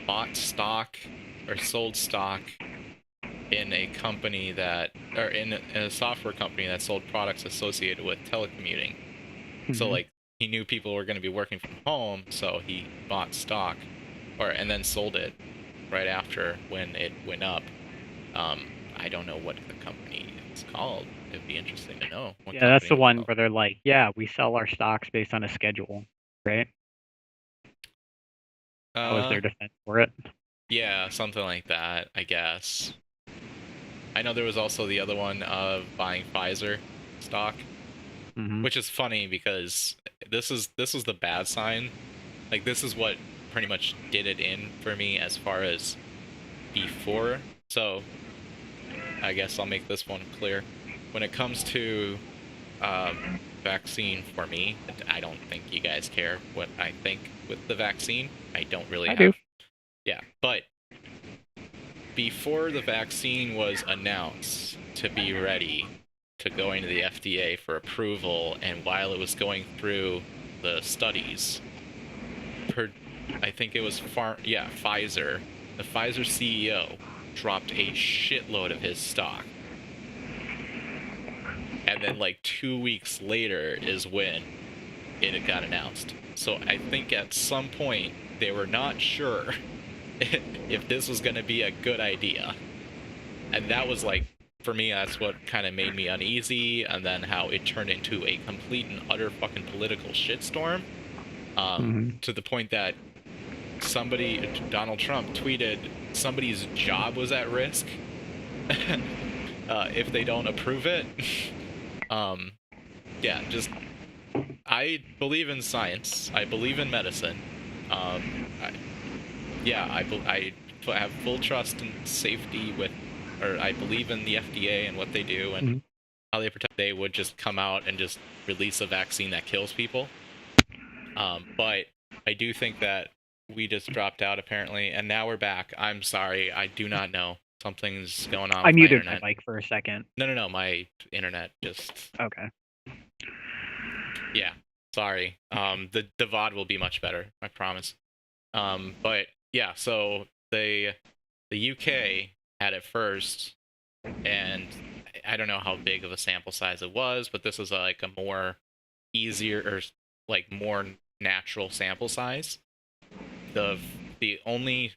bought stock or sold stock in a company in a software company that sold products associated with telecommuting. Mm-hmm. So like he knew people were going to be working from home, so he bought stock and then sold it right after when it went up. I don't know what the company is called. It'd be interesting to know. Yeah, that's the one where they're like, yeah, we sell our stocks based on a schedule, right? That was their defense for it. Yeah, something like that, I guess. I know there was also the other one of buying Pfizer stock, mm-hmm. which is funny because this is the bad sign. Like, this is what pretty much did it in for me as far as before. So, I guess I'll make this one clear. When it comes to vaccine for me, I don't think you guys care what I think with the vaccine. I don't really do. Yeah, but before the vaccine was announced to be ready to go into the FDA for approval, and while it was going through the studies, I think it was Pfizer, the Pfizer CEO dropped a shitload of his stock. And then like 2 weeks later is when it got announced. So I think at some point they were not sure if this was going to be a good idea. And that was like, for me, that's what kind of made me uneasy. And then how it turned into a complete and utter fucking political shitstorm. To the point that Donald Trump tweeted somebody's job was at risk if they don't approve it. I I believe in science. I believe in medicine. I have full trust and safety or I believe in the FDA and what they do and how they protect. They would just come out and just release a vaccine that kills people. But I do think that we just dropped out apparently, and now we're back. I'm sorry, I do not know. Something's going on with I muted my internet. my mic for a second. No, my internet just... Okay. Yeah, sorry. The VOD will be much better, I promise. But yeah, so the UK had it first, and I don't know how big of a sample size it was, but this is like a more easier or like more natural sample size. The only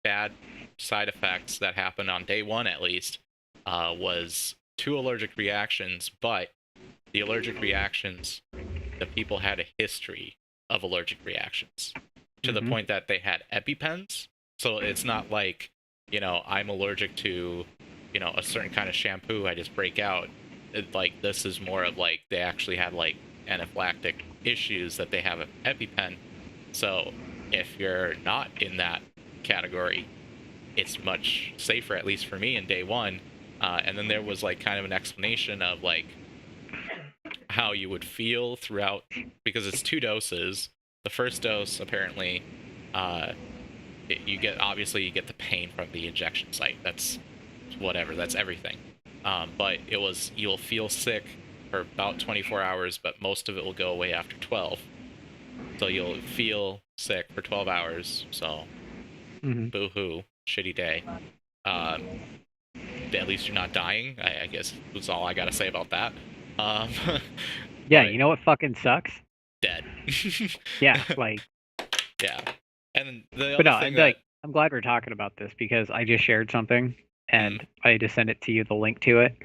bad side effects that happened on day one, at least, was 2 allergic reactions, but the allergic reactions, the people had a history of allergic reactions to the point that they had EpiPens. So it's not like, I'm allergic to, a certain kind of shampoo, I just break out. Like, this is more of like, they actually had like anaphylactic issues that they have an EpiPen. So if you're not in that category, it's much safer, at least for me, in day one. And then there was like kind of an explanation of like how you would feel throughout, because it's 2 doses. The first dose, apparently, you get the pain from the injection site. That's whatever. That's everything. But you'll feel sick for about 24 hours, but most of it will go away after 12. So you'll feel sick for 12 hours. So, boo-hoo, shitty day. At least you're not dying. I guess that's all I gotta say about that. Yeah, you know what fucking sucks? Dead. Yeah, like. Yeah, and the other thing like, I'm glad we're talking about this because I just shared something and I just sent it to you, the link to it.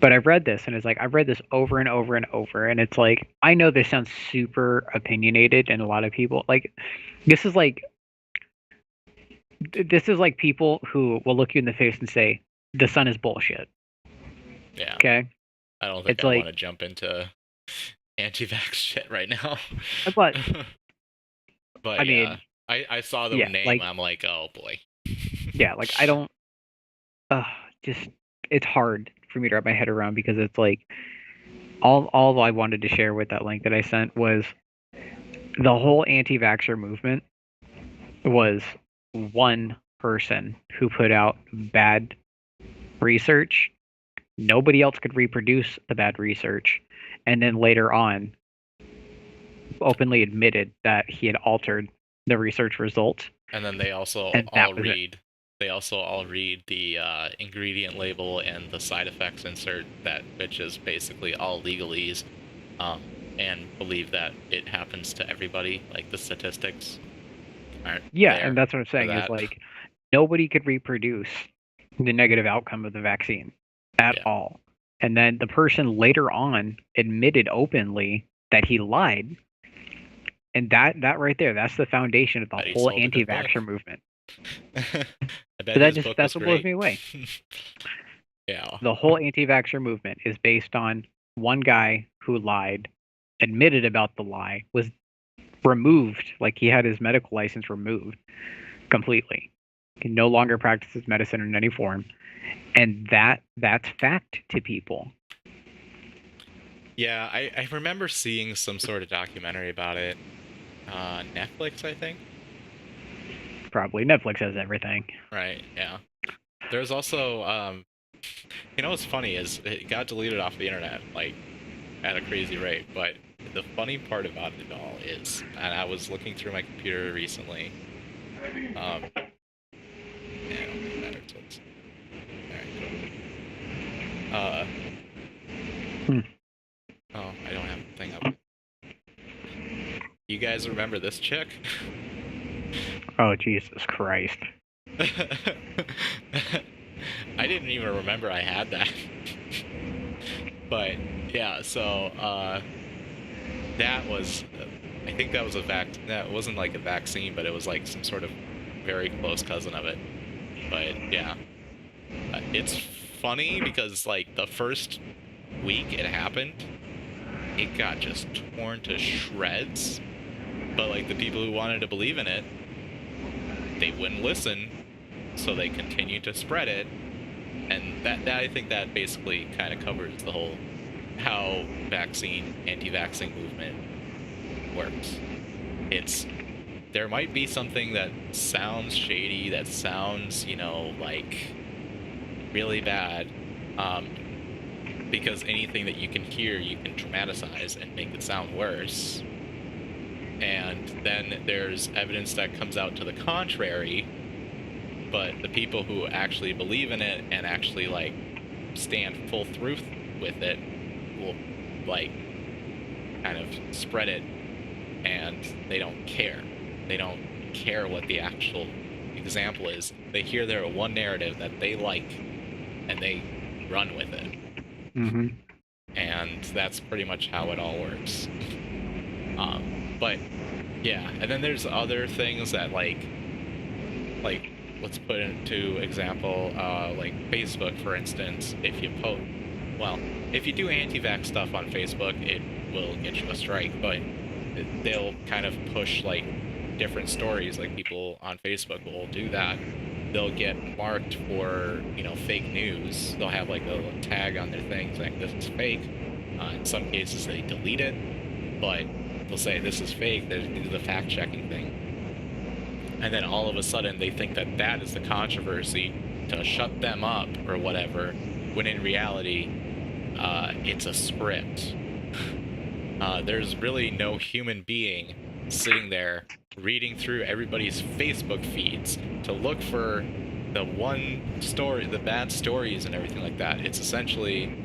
But I've read this and it's like I've read this over and over and over, and it's like I know this sounds super opinionated, and a lot of people like this is like people who will look you in the face and say the sun is bullshit. Yeah. Okay. I don't think I want to jump into anti-vax shit right now. But I mean, I saw the name. Like, I'm like, oh boy. Yeah, like I don't. Just it's hard for me to wrap my head around because it's like all I wanted to share with that link that I sent was the whole anti-vaxxer movement was one person who put out bad research. Nobody else could reproduce the bad research, and then later on openly admitted that he had altered the research results. And then they also all read the ingredient label and the side effects insert, which is basically all legalese, and believe that it happens to everybody. Like the statistics aren't. Yeah, and that's what I'm saying is like nobody could reproduce the negative outcome of the vaccine at all. And then the person later on admitted openly that he lied. And that right there, that's the foundation of the whole anti-vaxxer movement. That's what blows me away. Yeah. The whole anti-vaxxer movement is based on one guy who lied, admitted about the lie, was removed, like he had his medical license removed completely. He no longer practices medicine in any form. And that's fact to people. Yeah, I remember seeing some sort of documentary about it. Netflix, I think. Probably. Netflix has everything. Right, yeah. There's also, what's funny is it got deleted off the internet, like, at a crazy rate, but the funny part about it all is, and I was looking through my computer recently, Oh, I don't have the thing up. You guys remember this chick? Oh, Jesus Christ. I didn't even remember I had that. But, yeah, so, that was, I think that was that wasn't like a vaccine, but it was like some sort of very close cousin of it. But, yeah. It's funny because, like, the first week it happened, it got just torn to shreds. But like the people who wanted to believe in it, they wouldn't listen, so they continued to spread it. And that I think that basically kind of covers the whole how anti-vaccine movement works. There might be something that sounds shady, that sounds, like really bad, because anything that you can hear, you can dramatize and make it sound worse. And then there's evidence that comes out to the contrary, but the people who actually believe in it and actually, like, stand full through with it will, like, kind of spread it, and they don't care. They don't care what the actual example is. They hear their one narrative that they like, and they run with it. Mm-hmm. And that's pretty much how it all works. But yeah, and then there's other things that like let's put into example, like Facebook, for instance. If you do anti-vax stuff on Facebook, it will get you a strike, but they'll kind of push like different stories. Like people on Facebook will do that. They'll get marked for, fake news. They'll have like a little tag on their thing saying this is fake. In some cases they delete it, but they'll say this is fake. They do the fact-checking thing. And then all of a sudden they think that that is the controversy to shut them up or whatever, when in reality, it's a script. There's really no human being sitting there reading through everybody's Facebook feeds to look for the one story, the bad stories and everything like that. It's essentially,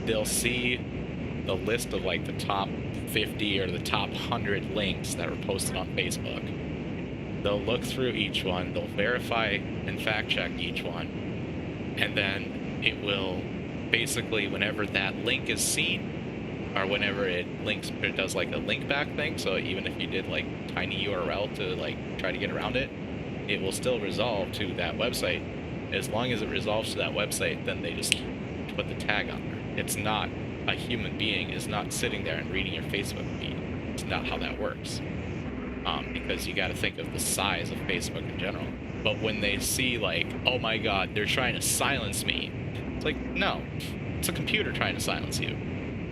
they'll see the list of like the top 50 or the top 100 links that were posted on Facebook. They'll look through each one, they'll verify and fact check each one, and then it will basically, whenever that link is seen, or whenever it does like a link back thing, so even if you did like tiny URL to like try to get around it, it will still resolve to that website. As long as it resolves to that website, then they just put the tag on there. It's not, a human being is not sitting there and reading your Facebook feed. It's not how that works. Because you got to think of the size of Facebook in general. But when they see like, oh my god, they're trying to silence me, it's like, no, it's a computer trying to silence you.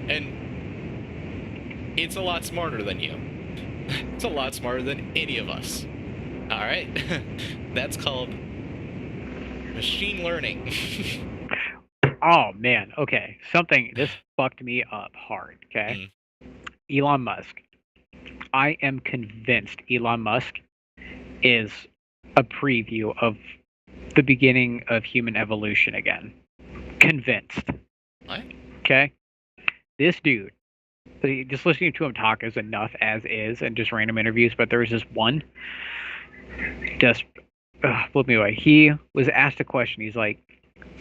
And it's a lot smarter than you. It's a lot smarter than any of us. Alright? That's called machine learning. Oh, man. Okay. This fucked me up hard, okay? Elon Musk. I am convinced Elon Musk is a preview of the beginning of human evolution again. Convinced. What? Okay? This dude, just listening to him talk is enough as is, and just random interviews, but there was this one, just blew me away. He was asked a question. He's like,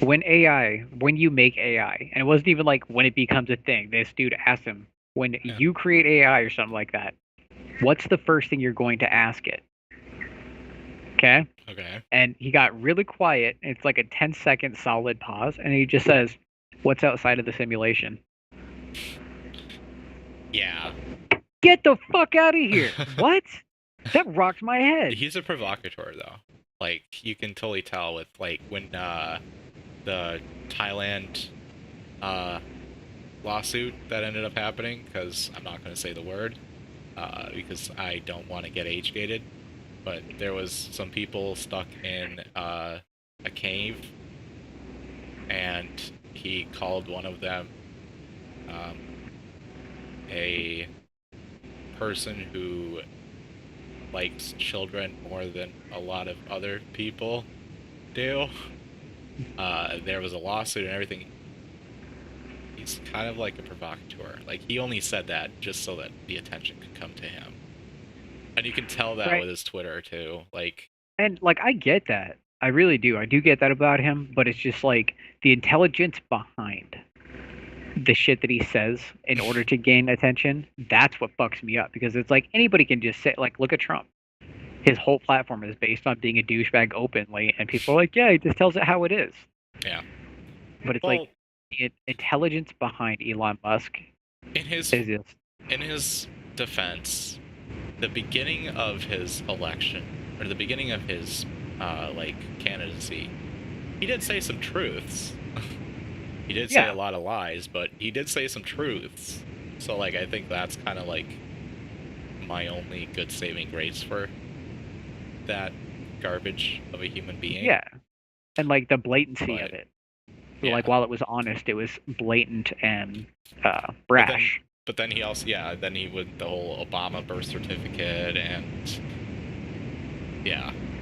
when you make AI, and it wasn't even like when it becomes a thing, this dude asked him, when you create AI or something like that, what's the first thing you're going to ask it? Okay? Okay. And he got really quiet. It's like a 10-second solid pause, and he just says, what's outside of the simulation? Yeah. Get the fuck out of here! What? That rocked my head. He's a provocateur, though. Like, you can totally tell with, like, when the Thailand lawsuit that ended up happening, because I'm not going to say the word, because I don't want to get age-gated, but there was some people stuck in a cave, and he called one of them a person who likes children more than a lot of other people do. There was a lawsuit and everything. He's kind of like a provocateur. Like, he only said that just so that the attention could come to him. And you can tell that with his Twitter, too. Like, and, like, I get that. I really do. I do get that about him, but it's just, like, the intelligence behind the shit that he says in order to gain attention, that's what fucks me up. Because it's like, anybody can just say, like, look at Trump. His whole platform is based on being a douchebag openly, and people are like, yeah, he just tells it how it is. Yeah. But it's like, the intelligence behind Elon Musk in his defense, the beginning of his election, or the beginning of his candidacy, he did say some truths. He did say a lot of lies, but he did say some truths. So like, I think that's kind of like my only good saving grace for that garbage of a human being. Yeah, and like the blatancy of it. So, like, while it was honest, it was blatant and brash. But then he also, then he with the whole Obama birth certificate and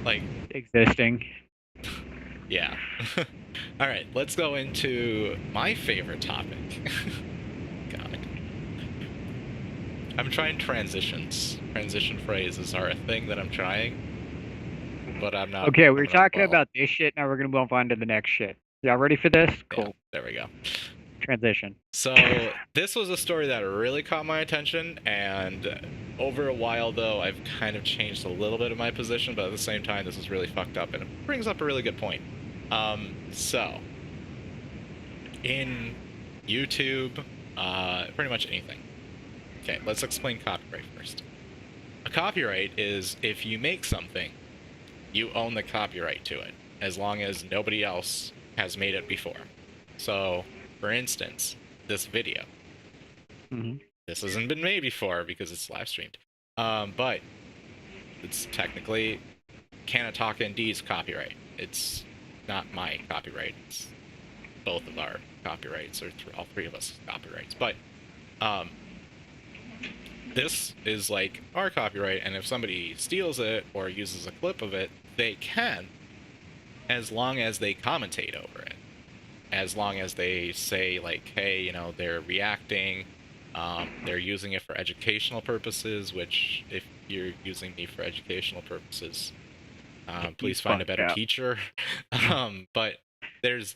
like existing. Yeah. All right, let's go into my favorite topic. God. I'm trying transitions. Transition phrases are a thing that I'm trying, but I'm not. Okay, we're talking about this shit, now we're going to move on to the next shit. Y'all ready for this? Cool. Yeah, there we go. Transition. So, this was a story that really caught my attention, and over a while, though, I've kind of changed a little bit of my position, but at the same time, this is really fucked up, and it brings up a really good point. So, in YouTube, pretty much anything. Okay, let's explain copyright first. A copyright is if you make something, you own the copyright to it, as long as nobody else has made it before. So, for instance, this video. Mm-hmm. This hasn't been made before because it's live streamed. But it's technically Canna-Talk ND's copyright. It's not my copyright. It's both of our copyrights, or all three of us copyrights. But this is like our copyright, and if somebody steals it or uses a clip of it, they can, as long as they commentate over it. As long as they say, like, hey, you know, they're reacting, they're using it for educational purposes, which, if you're using me for educational purposes, please find a better teacher. But there's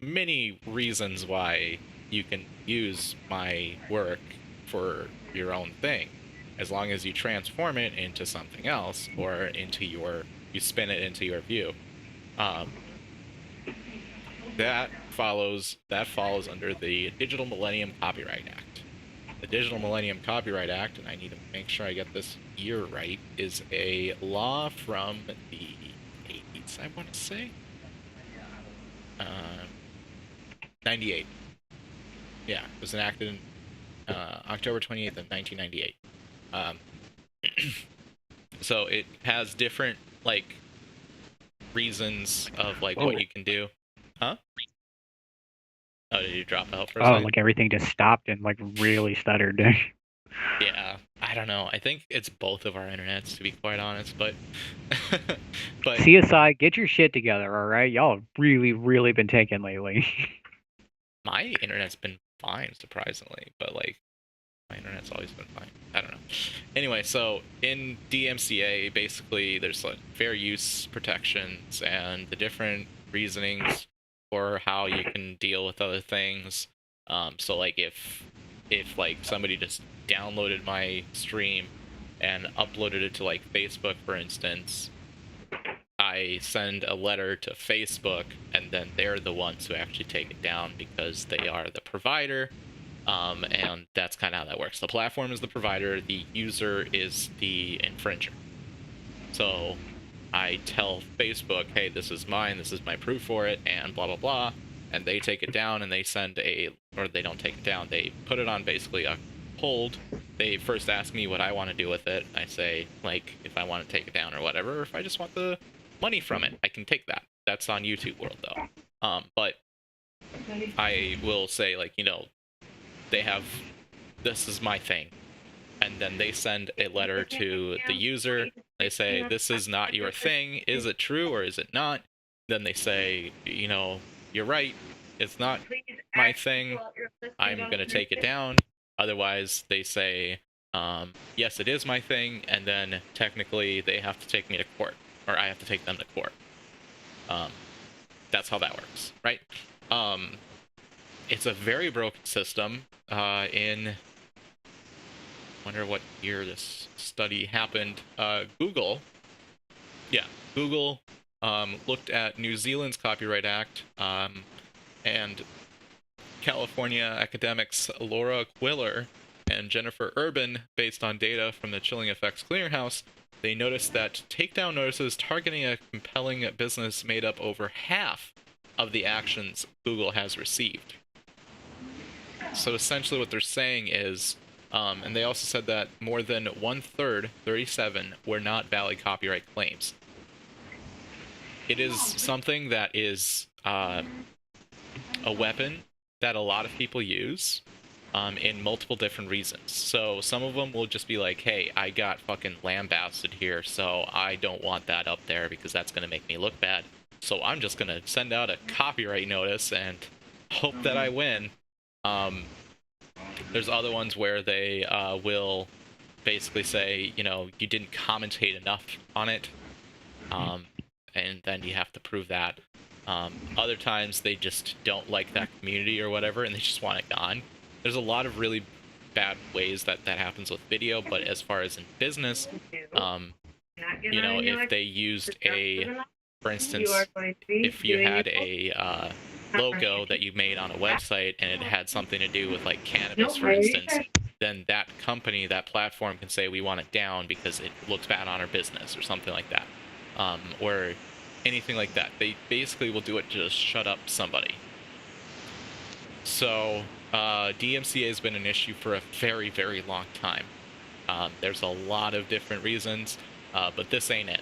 many reasons why you can use my work for your own thing, as long as you transform it into something else, or into you spin it into your view. That falls under the Digital Millennium Copyright Act. The Digital Millennium Copyright Act, and I need to make sure I get this year right, is a law from the 80s, I want to say. 98. Yeah, it was enacted in October 28th of 1998. So it has different, like, reasons of, like, what you can do. Huh? Oh, did you drop out for a second? Like everything just stopped and, like, really stuttered. Yeah, I don't know. I think it's both of our internets, to be quite honest, but... but CSI, get your shit together, alright? Y'all have really, really been taken lately. My internet's been fine, surprisingly, but, like, my internet's always been fine. I don't know. Anyway, so in DMCA, basically, there's, like, fair use protections and the different reasonings for how you can deal with other things. So, like, if like, somebody just downloaded my stream and uploaded it to, like, Facebook, for instance, I send a letter to Facebook, and then they're the ones who actually take it down because they are the provider. And that's kind of how that works. The platform is the provider, the user is the infringer. So I tell Facebook, hey, this is mine, this is my proof for it, and blah, blah, blah. And they take it down, and they send or they don't take it down, they put it on basically a hold. They first ask me what I want to do with it. I say, like, if I want to take it down or whatever, or if I just want the money from it, I can take that. That's on YouTube World, though. But I will say, like, you know, they have, this is my thing. And then they send a letter to the user. They say, this is not your thing. Is it true or is it not? Then they say, you know, you're right. It's not my thing. I'm going to take it down. Otherwise, they say, yes, it is my thing. And then technically they have to take me to court, or I have to take them to court. That's how that works, right? It's a very broken system. In wonder what year this study happened. Google looked at New Zealand's Copyright Act, and California academics Laura Quiller and Jennifer Urban, based on data from the Chilling Effects Clearinghouse, they noticed that takedown notices targeting a compelling business made up over half of the actions Google has received. So essentially what they're saying is, and they also said that more than 1/3, 37, were not valid copyright claims. It is something that is a weapon that a lot of people use in multiple different reasons. So some of them will just be like, hey, I got fucking lambasted here, so I don't want that up there because that's going to make me look bad. So I'm just going to send out a copyright notice and hope that I win. There's other ones where they will basically say, you know, you didn't commentate enough on it, and then you have to prove that. Other times they just don't like that community or whatever, and they just want it gone. There's a lot of really bad ways that happens with video, but as far as in business, you know, if they used for instance, if you had a logo that you made on a website and it had something to do with like cannabis, for instance, then that company, that platform can say we want it down because it looks bad on our business or something like that, or anything like that. They basically will do it to just shut up somebody. So DMCA has been an issue for a very, very long time. There's a lot of different reasons, but this ain't it.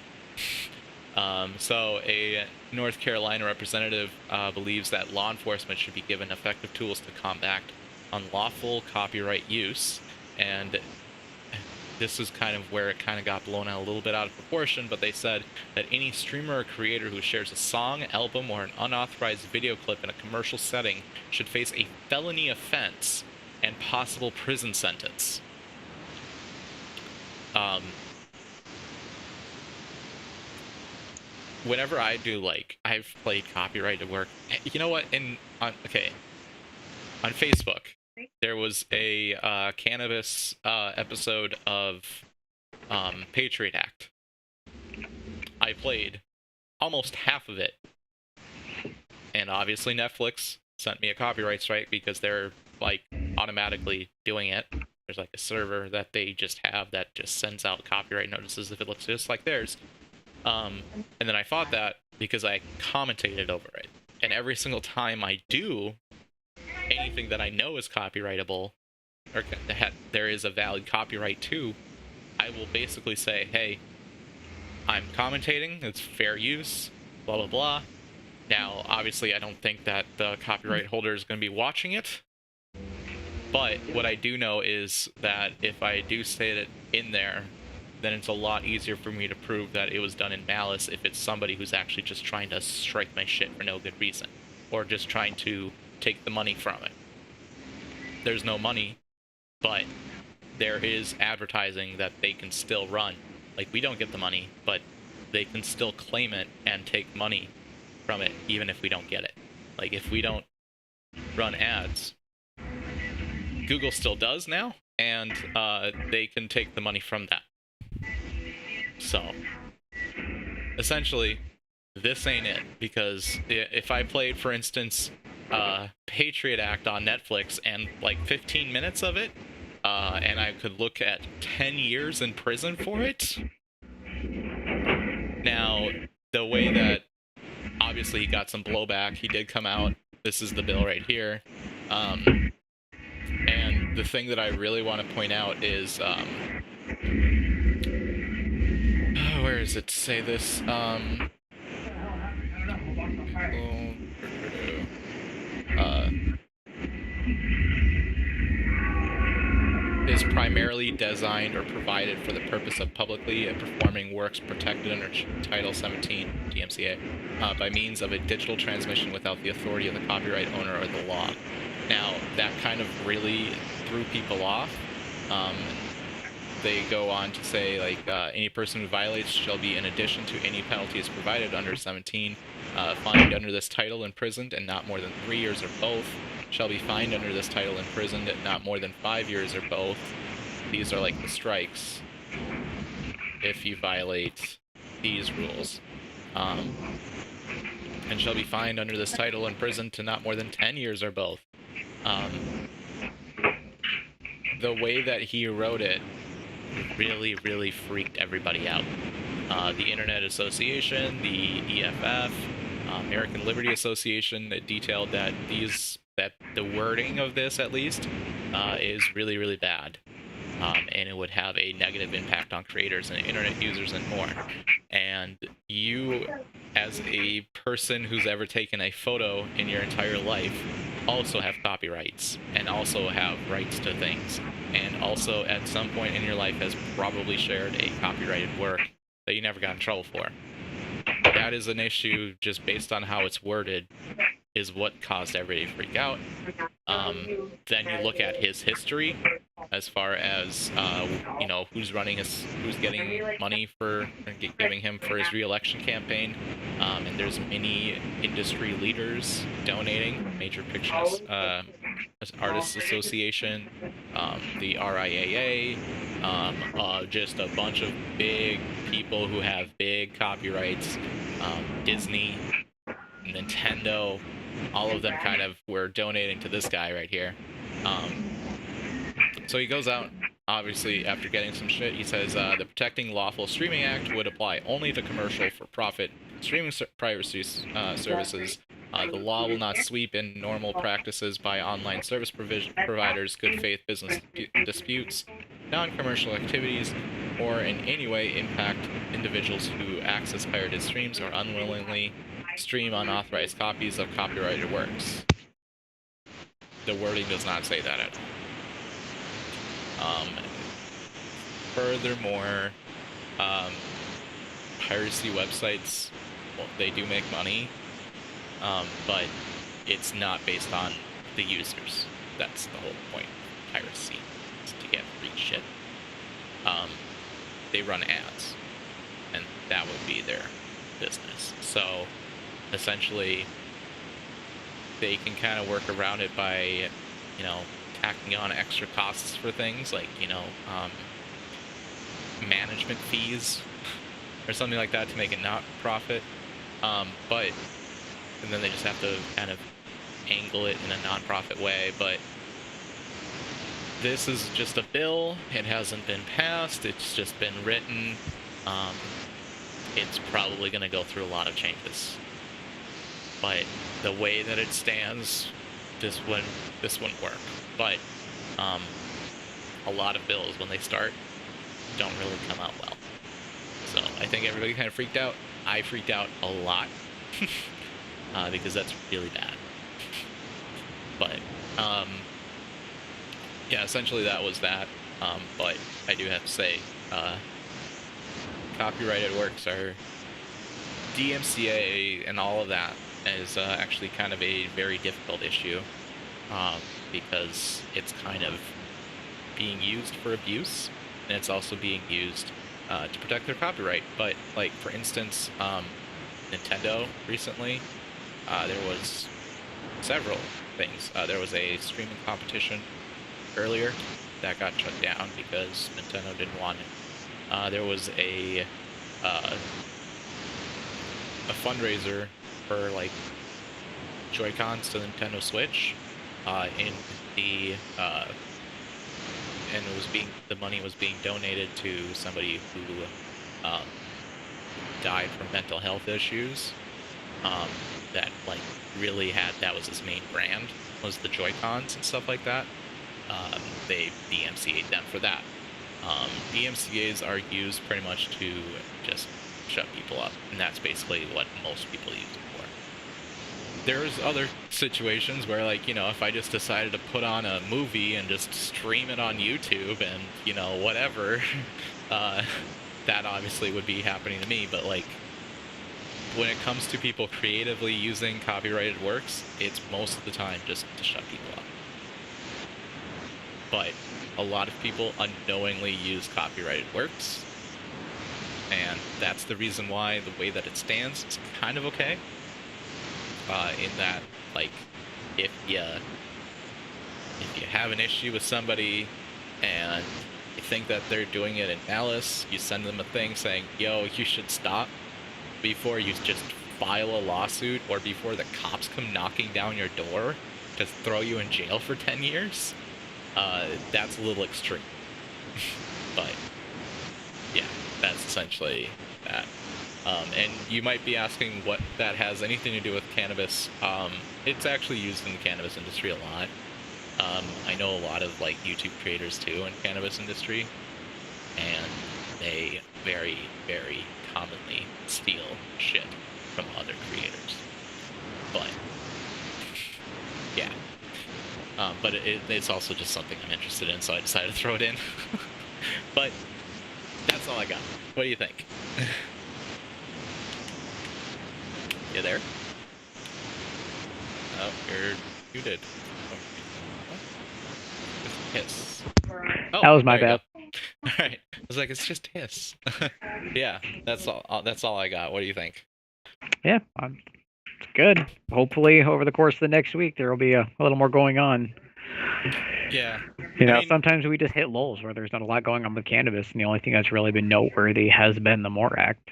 So a North Carolina representative believes that law enforcement should be given effective tools to combat unlawful copyright use, and this is kind of where it kind of got blown out a little bit out of proportion, but they said that any streamer or creator who shares a song, album, or an unauthorized video clip in a commercial setting should face a felony offense and possible prison sentence. Whenever I do, like, I've played copyrighted work, you know what, on Facebook, there was a cannabis episode of Patriot Act. I played almost half of it, and obviously Netflix sent me a copyright strike because they're like automatically doing it. There's like a server that they just have that just sends out copyright notices if it looks just like theirs. And then I fought that because I commentated over it, and every single time I do anything that I know is copyrightable, or that there is a valid copyright to, I will basically say, hey, I'm commentating, it's fair use, blah, blah, blah. Now, obviously, I don't think that the copyright holder is going to be watching it, but what I do know is that if I do say it in there, then it's a lot easier for me to prove that it was done in malice if it's somebody who's actually just trying to strike my shit for no good reason, or just trying to take the money from it. There's no money, but there is advertising that they can still run. Like, we don't get the money, but they can still claim it and take money from it even if we don't get it. Like, if we don't run ads, Google still does now, and they can take the money from that. So essentially, this ain't it, because if I played, for instance, Patriot Act on Netflix and like 15 minutes of it, and I could look at 10 years in prison for it. Now, the way that obviously he got some blowback, he did come out, this is the bill right here, and the thing that I really want to point out is, where does it say this? Is primarily designed or provided for the purpose of publicly performing works protected under Title 17 DMCA by means of a digital transmission without the authority of the copyright owner or the law. Now, that kind of really threw people off. They go on to say, like, any person who violates shall be, in addition to any penalties provided under 17, fined under this title, imprisoned, and not more than 3 years or both, shall be fined under this title, imprisoned, and not more than 5 years or both. These are like the strikes if you violate these rules. And shall be fined under this title, imprisoned, to not more than 10 years or both. The way that he wrote it really, really freaked everybody out. The Internet Association, the EFF, American Liberty Association, detailed that the wording of this, at least, is really, really bad. And it would have a negative impact on creators and internet users and more. And you, as a person who's ever taken a photo in your entire life, also have copyrights and also have rights to things, and also at some point in your life has probably shared a copyrighted work that you never got in trouble for. That is an issue just based on how it's worded, is what caused everybody to freak out. Then you look at his history as far as who's getting money for giving him for his re-election campaign, and there's many industry leaders donating. Major Pictures Artists Association, the RIAA, just a bunch of big people who have big copyrights, Disney, Nintendo, all of them kind of were donating to this guy right here. So he goes out, obviously, after getting some shit. He says, the Protecting Lawful Streaming Act would apply only to commercial for-profit streaming privacy services. The law will not sweep in normal practices by online service providers, good faith business disputes, non-commercial activities, or in any way impact individuals who access pirated streams or unwillingly stream unauthorized copies of copyrighted works. The wording does not say that at all. Furthermore, piracy websites, well, they do make money, but it's not based on the users. That's the whole point of piracy, is to get free shit. They run ads, and that would be their business. So, essentially, they can kind of work around it by, tacking on extra costs for things like, management fees or something like that to make it not profit. And then they just have to kind of angle it in a non-profit way. But this is just a bill. It hasn't been passed. It's just been written. It's probably going to go through a lot of changes. But the way that it stands, this wouldn't work. But a lot of bills, when they start, don't really come out well. So I think everybody kind of freaked out. I freaked out a lot because that's really bad. But yeah, essentially that was that. But I do have to say, copyrighted works are DMCA and all of that is actually kind of a very difficult issue, because it's kind of being used for abuse, and it's also being used to protect their copyright. But, like, for instance, Nintendo recently, there was several things. There was a streaming competition earlier that got shut down because Nintendo didn't want it. There was a fundraiser for, like, Joy-Cons to the Nintendo Switch, and the money was being donated to somebody who died from mental health issues. That, like, really that was his main brand, was the Joy-Cons and stuff like that. They DMCA'd them for that. DMCAs are used pretty much to just shut people up, and that's basically what most people use it for. There's other situations where, like, if I just decided to put on a movie and just stream it on YouTube and, whatever, that obviously would be happening to me. But, like, when it comes to people creatively using copyrighted works, it's most of the time just to shut people up. But a lot of people unknowingly use copyrighted works, and that's the reason why the way that it stands is kind of okay. In that, like, if you have an issue with somebody and you think that they're doing it in malice, you send them a thing saying, yo, you should stop, before you just file a lawsuit or before the cops come knocking down your door to throw you in jail for 10 years, that's a little extreme. But yeah, that's essentially that. And you might be asking what that has anything to do with cannabis. It's actually used in the cannabis industry a lot. I know a lot of like YouTube creators too in cannabis industry, and they very, very commonly steal shit from other creators. But yeah, but it's also just something I'm interested in, so I decided to throw it in. But that's all I got. What do you think? You there? Oh, you're muted. Just hiss. Oh, That was my there you bad. go. All right. I was like, it's just hiss. Yeah, that's all. That's all I got. What do you think? Yeah, it's good. Hopefully, over the course of the next week, there will be a little more going on. Yeah. You know, I mean, sometimes we just hit lulls where there's not a lot going on with cannabis, and the only thing that's really been noteworthy has been the MORE Act.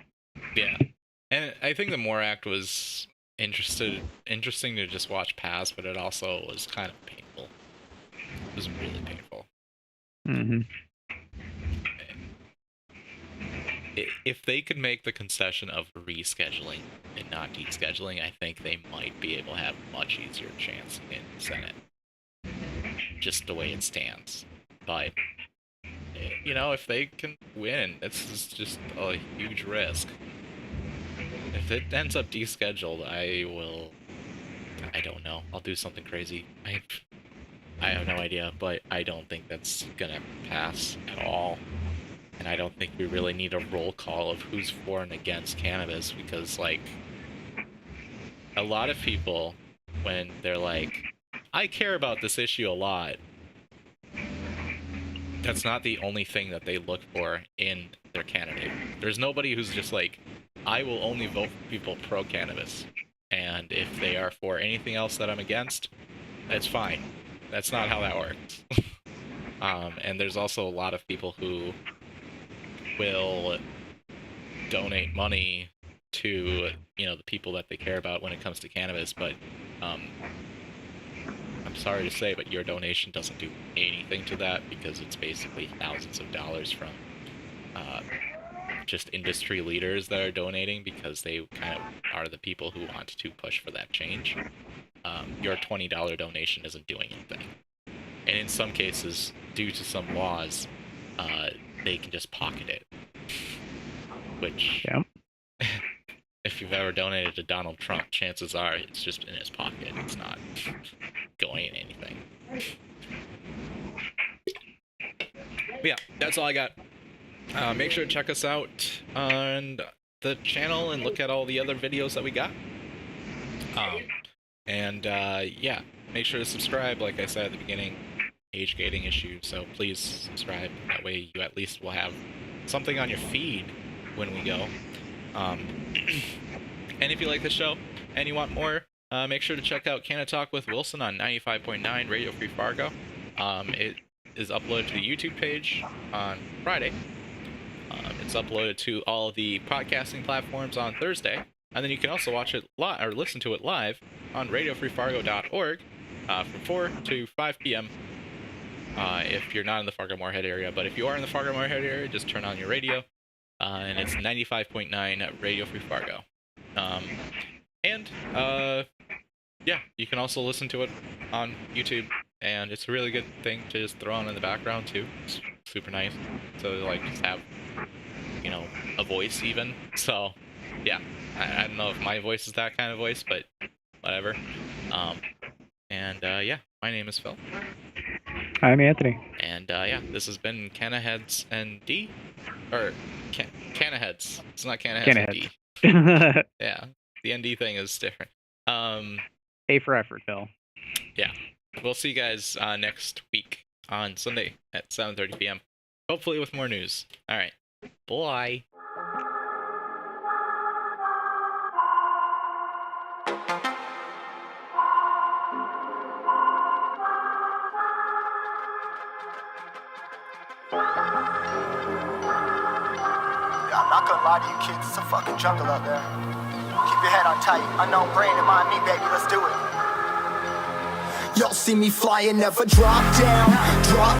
yeah. And I think the MORE Act was interesting to just watch pass, but it also was kind of painful. It was really painful. Mm-hmm. If they could make the concession of rescheduling and not descheduling, I think they might be able to have a much easier chance in the Senate. Just the way it stands. But, you know, if they can win, it's just a huge risk. If it ends up descheduled, I don't know. I'll do something crazy. I have no idea, but I don't think that's gonna pass at all. And I don't think we really need a roll call of who's for and against cannabis, because, like, a lot of people, when they're like, I care about this issue a lot, that's not the only thing that they look for in their candidate. There's nobody who's just like, I will only vote for people pro-cannabis, and if they are for anything else that I'm against, that's fine. That's not how that works. And there's also a lot of people who will donate money to, you know, the people that they care about when it comes to cannabis, but I'm sorry to say, but your donation doesn't do anything to that, because it's basically thousands of dollars from just industry leaders that are donating, because they kind of are the people who want to push for that change. Your $20 donation isn't doing anything. And in some cases, due to some laws, they can just pocket it. Which, Yeah. if you've ever donated to Donald Trump, chances are it's just in his pocket. It's not going in anything. But yeah, that's all I got. Make sure to check us out on the channel and look at all the other videos that we got. Yeah, make sure to subscribe, like I said at the beginning. Age gating issue, so please subscribe. That way you at least will have something on your feed when we go. And if you like the show and you want more, make sure to check out Canna-Talk with Wilson on 95.9 Radio Free Fargo. It is uploaded to the YouTube page on Friday. It's uploaded to all the podcasting platforms on Thursday, and then you can also watch it live or listen to it live on RadioFreeFargo.org from 4 to 5 p.m. If you're not in the Fargo-Moorhead area, but if you are in the Fargo-Moorhead area, just turn on your radio, and it's 95.9 Radio Free Fargo. Yeah, you can also listen to it on YouTube, and it's a really good thing to just throw on in the background too. It's super nice to like just have, you know, a voice even. So yeah, I don't know if my voice is that kind of voice, but whatever. Yeah, my name is Phil. I'm Anthony. And yeah, this has been Canna-Heads ND, or Canna-Heads. It's not Canna-Heads ND. Yeah, the ND thing is different. A for effort, Phil. Yeah, we'll see you guys next week on Sunday at 7:30 p.m. Hopefully with more news. All right, bye. Yeah, I'm not gonna lie to you kids, it's a fucking jungle out there. Keep your head on tight, unknown brain and mind me, baby, let's do it. Y'all see me flying, never drop down. Drop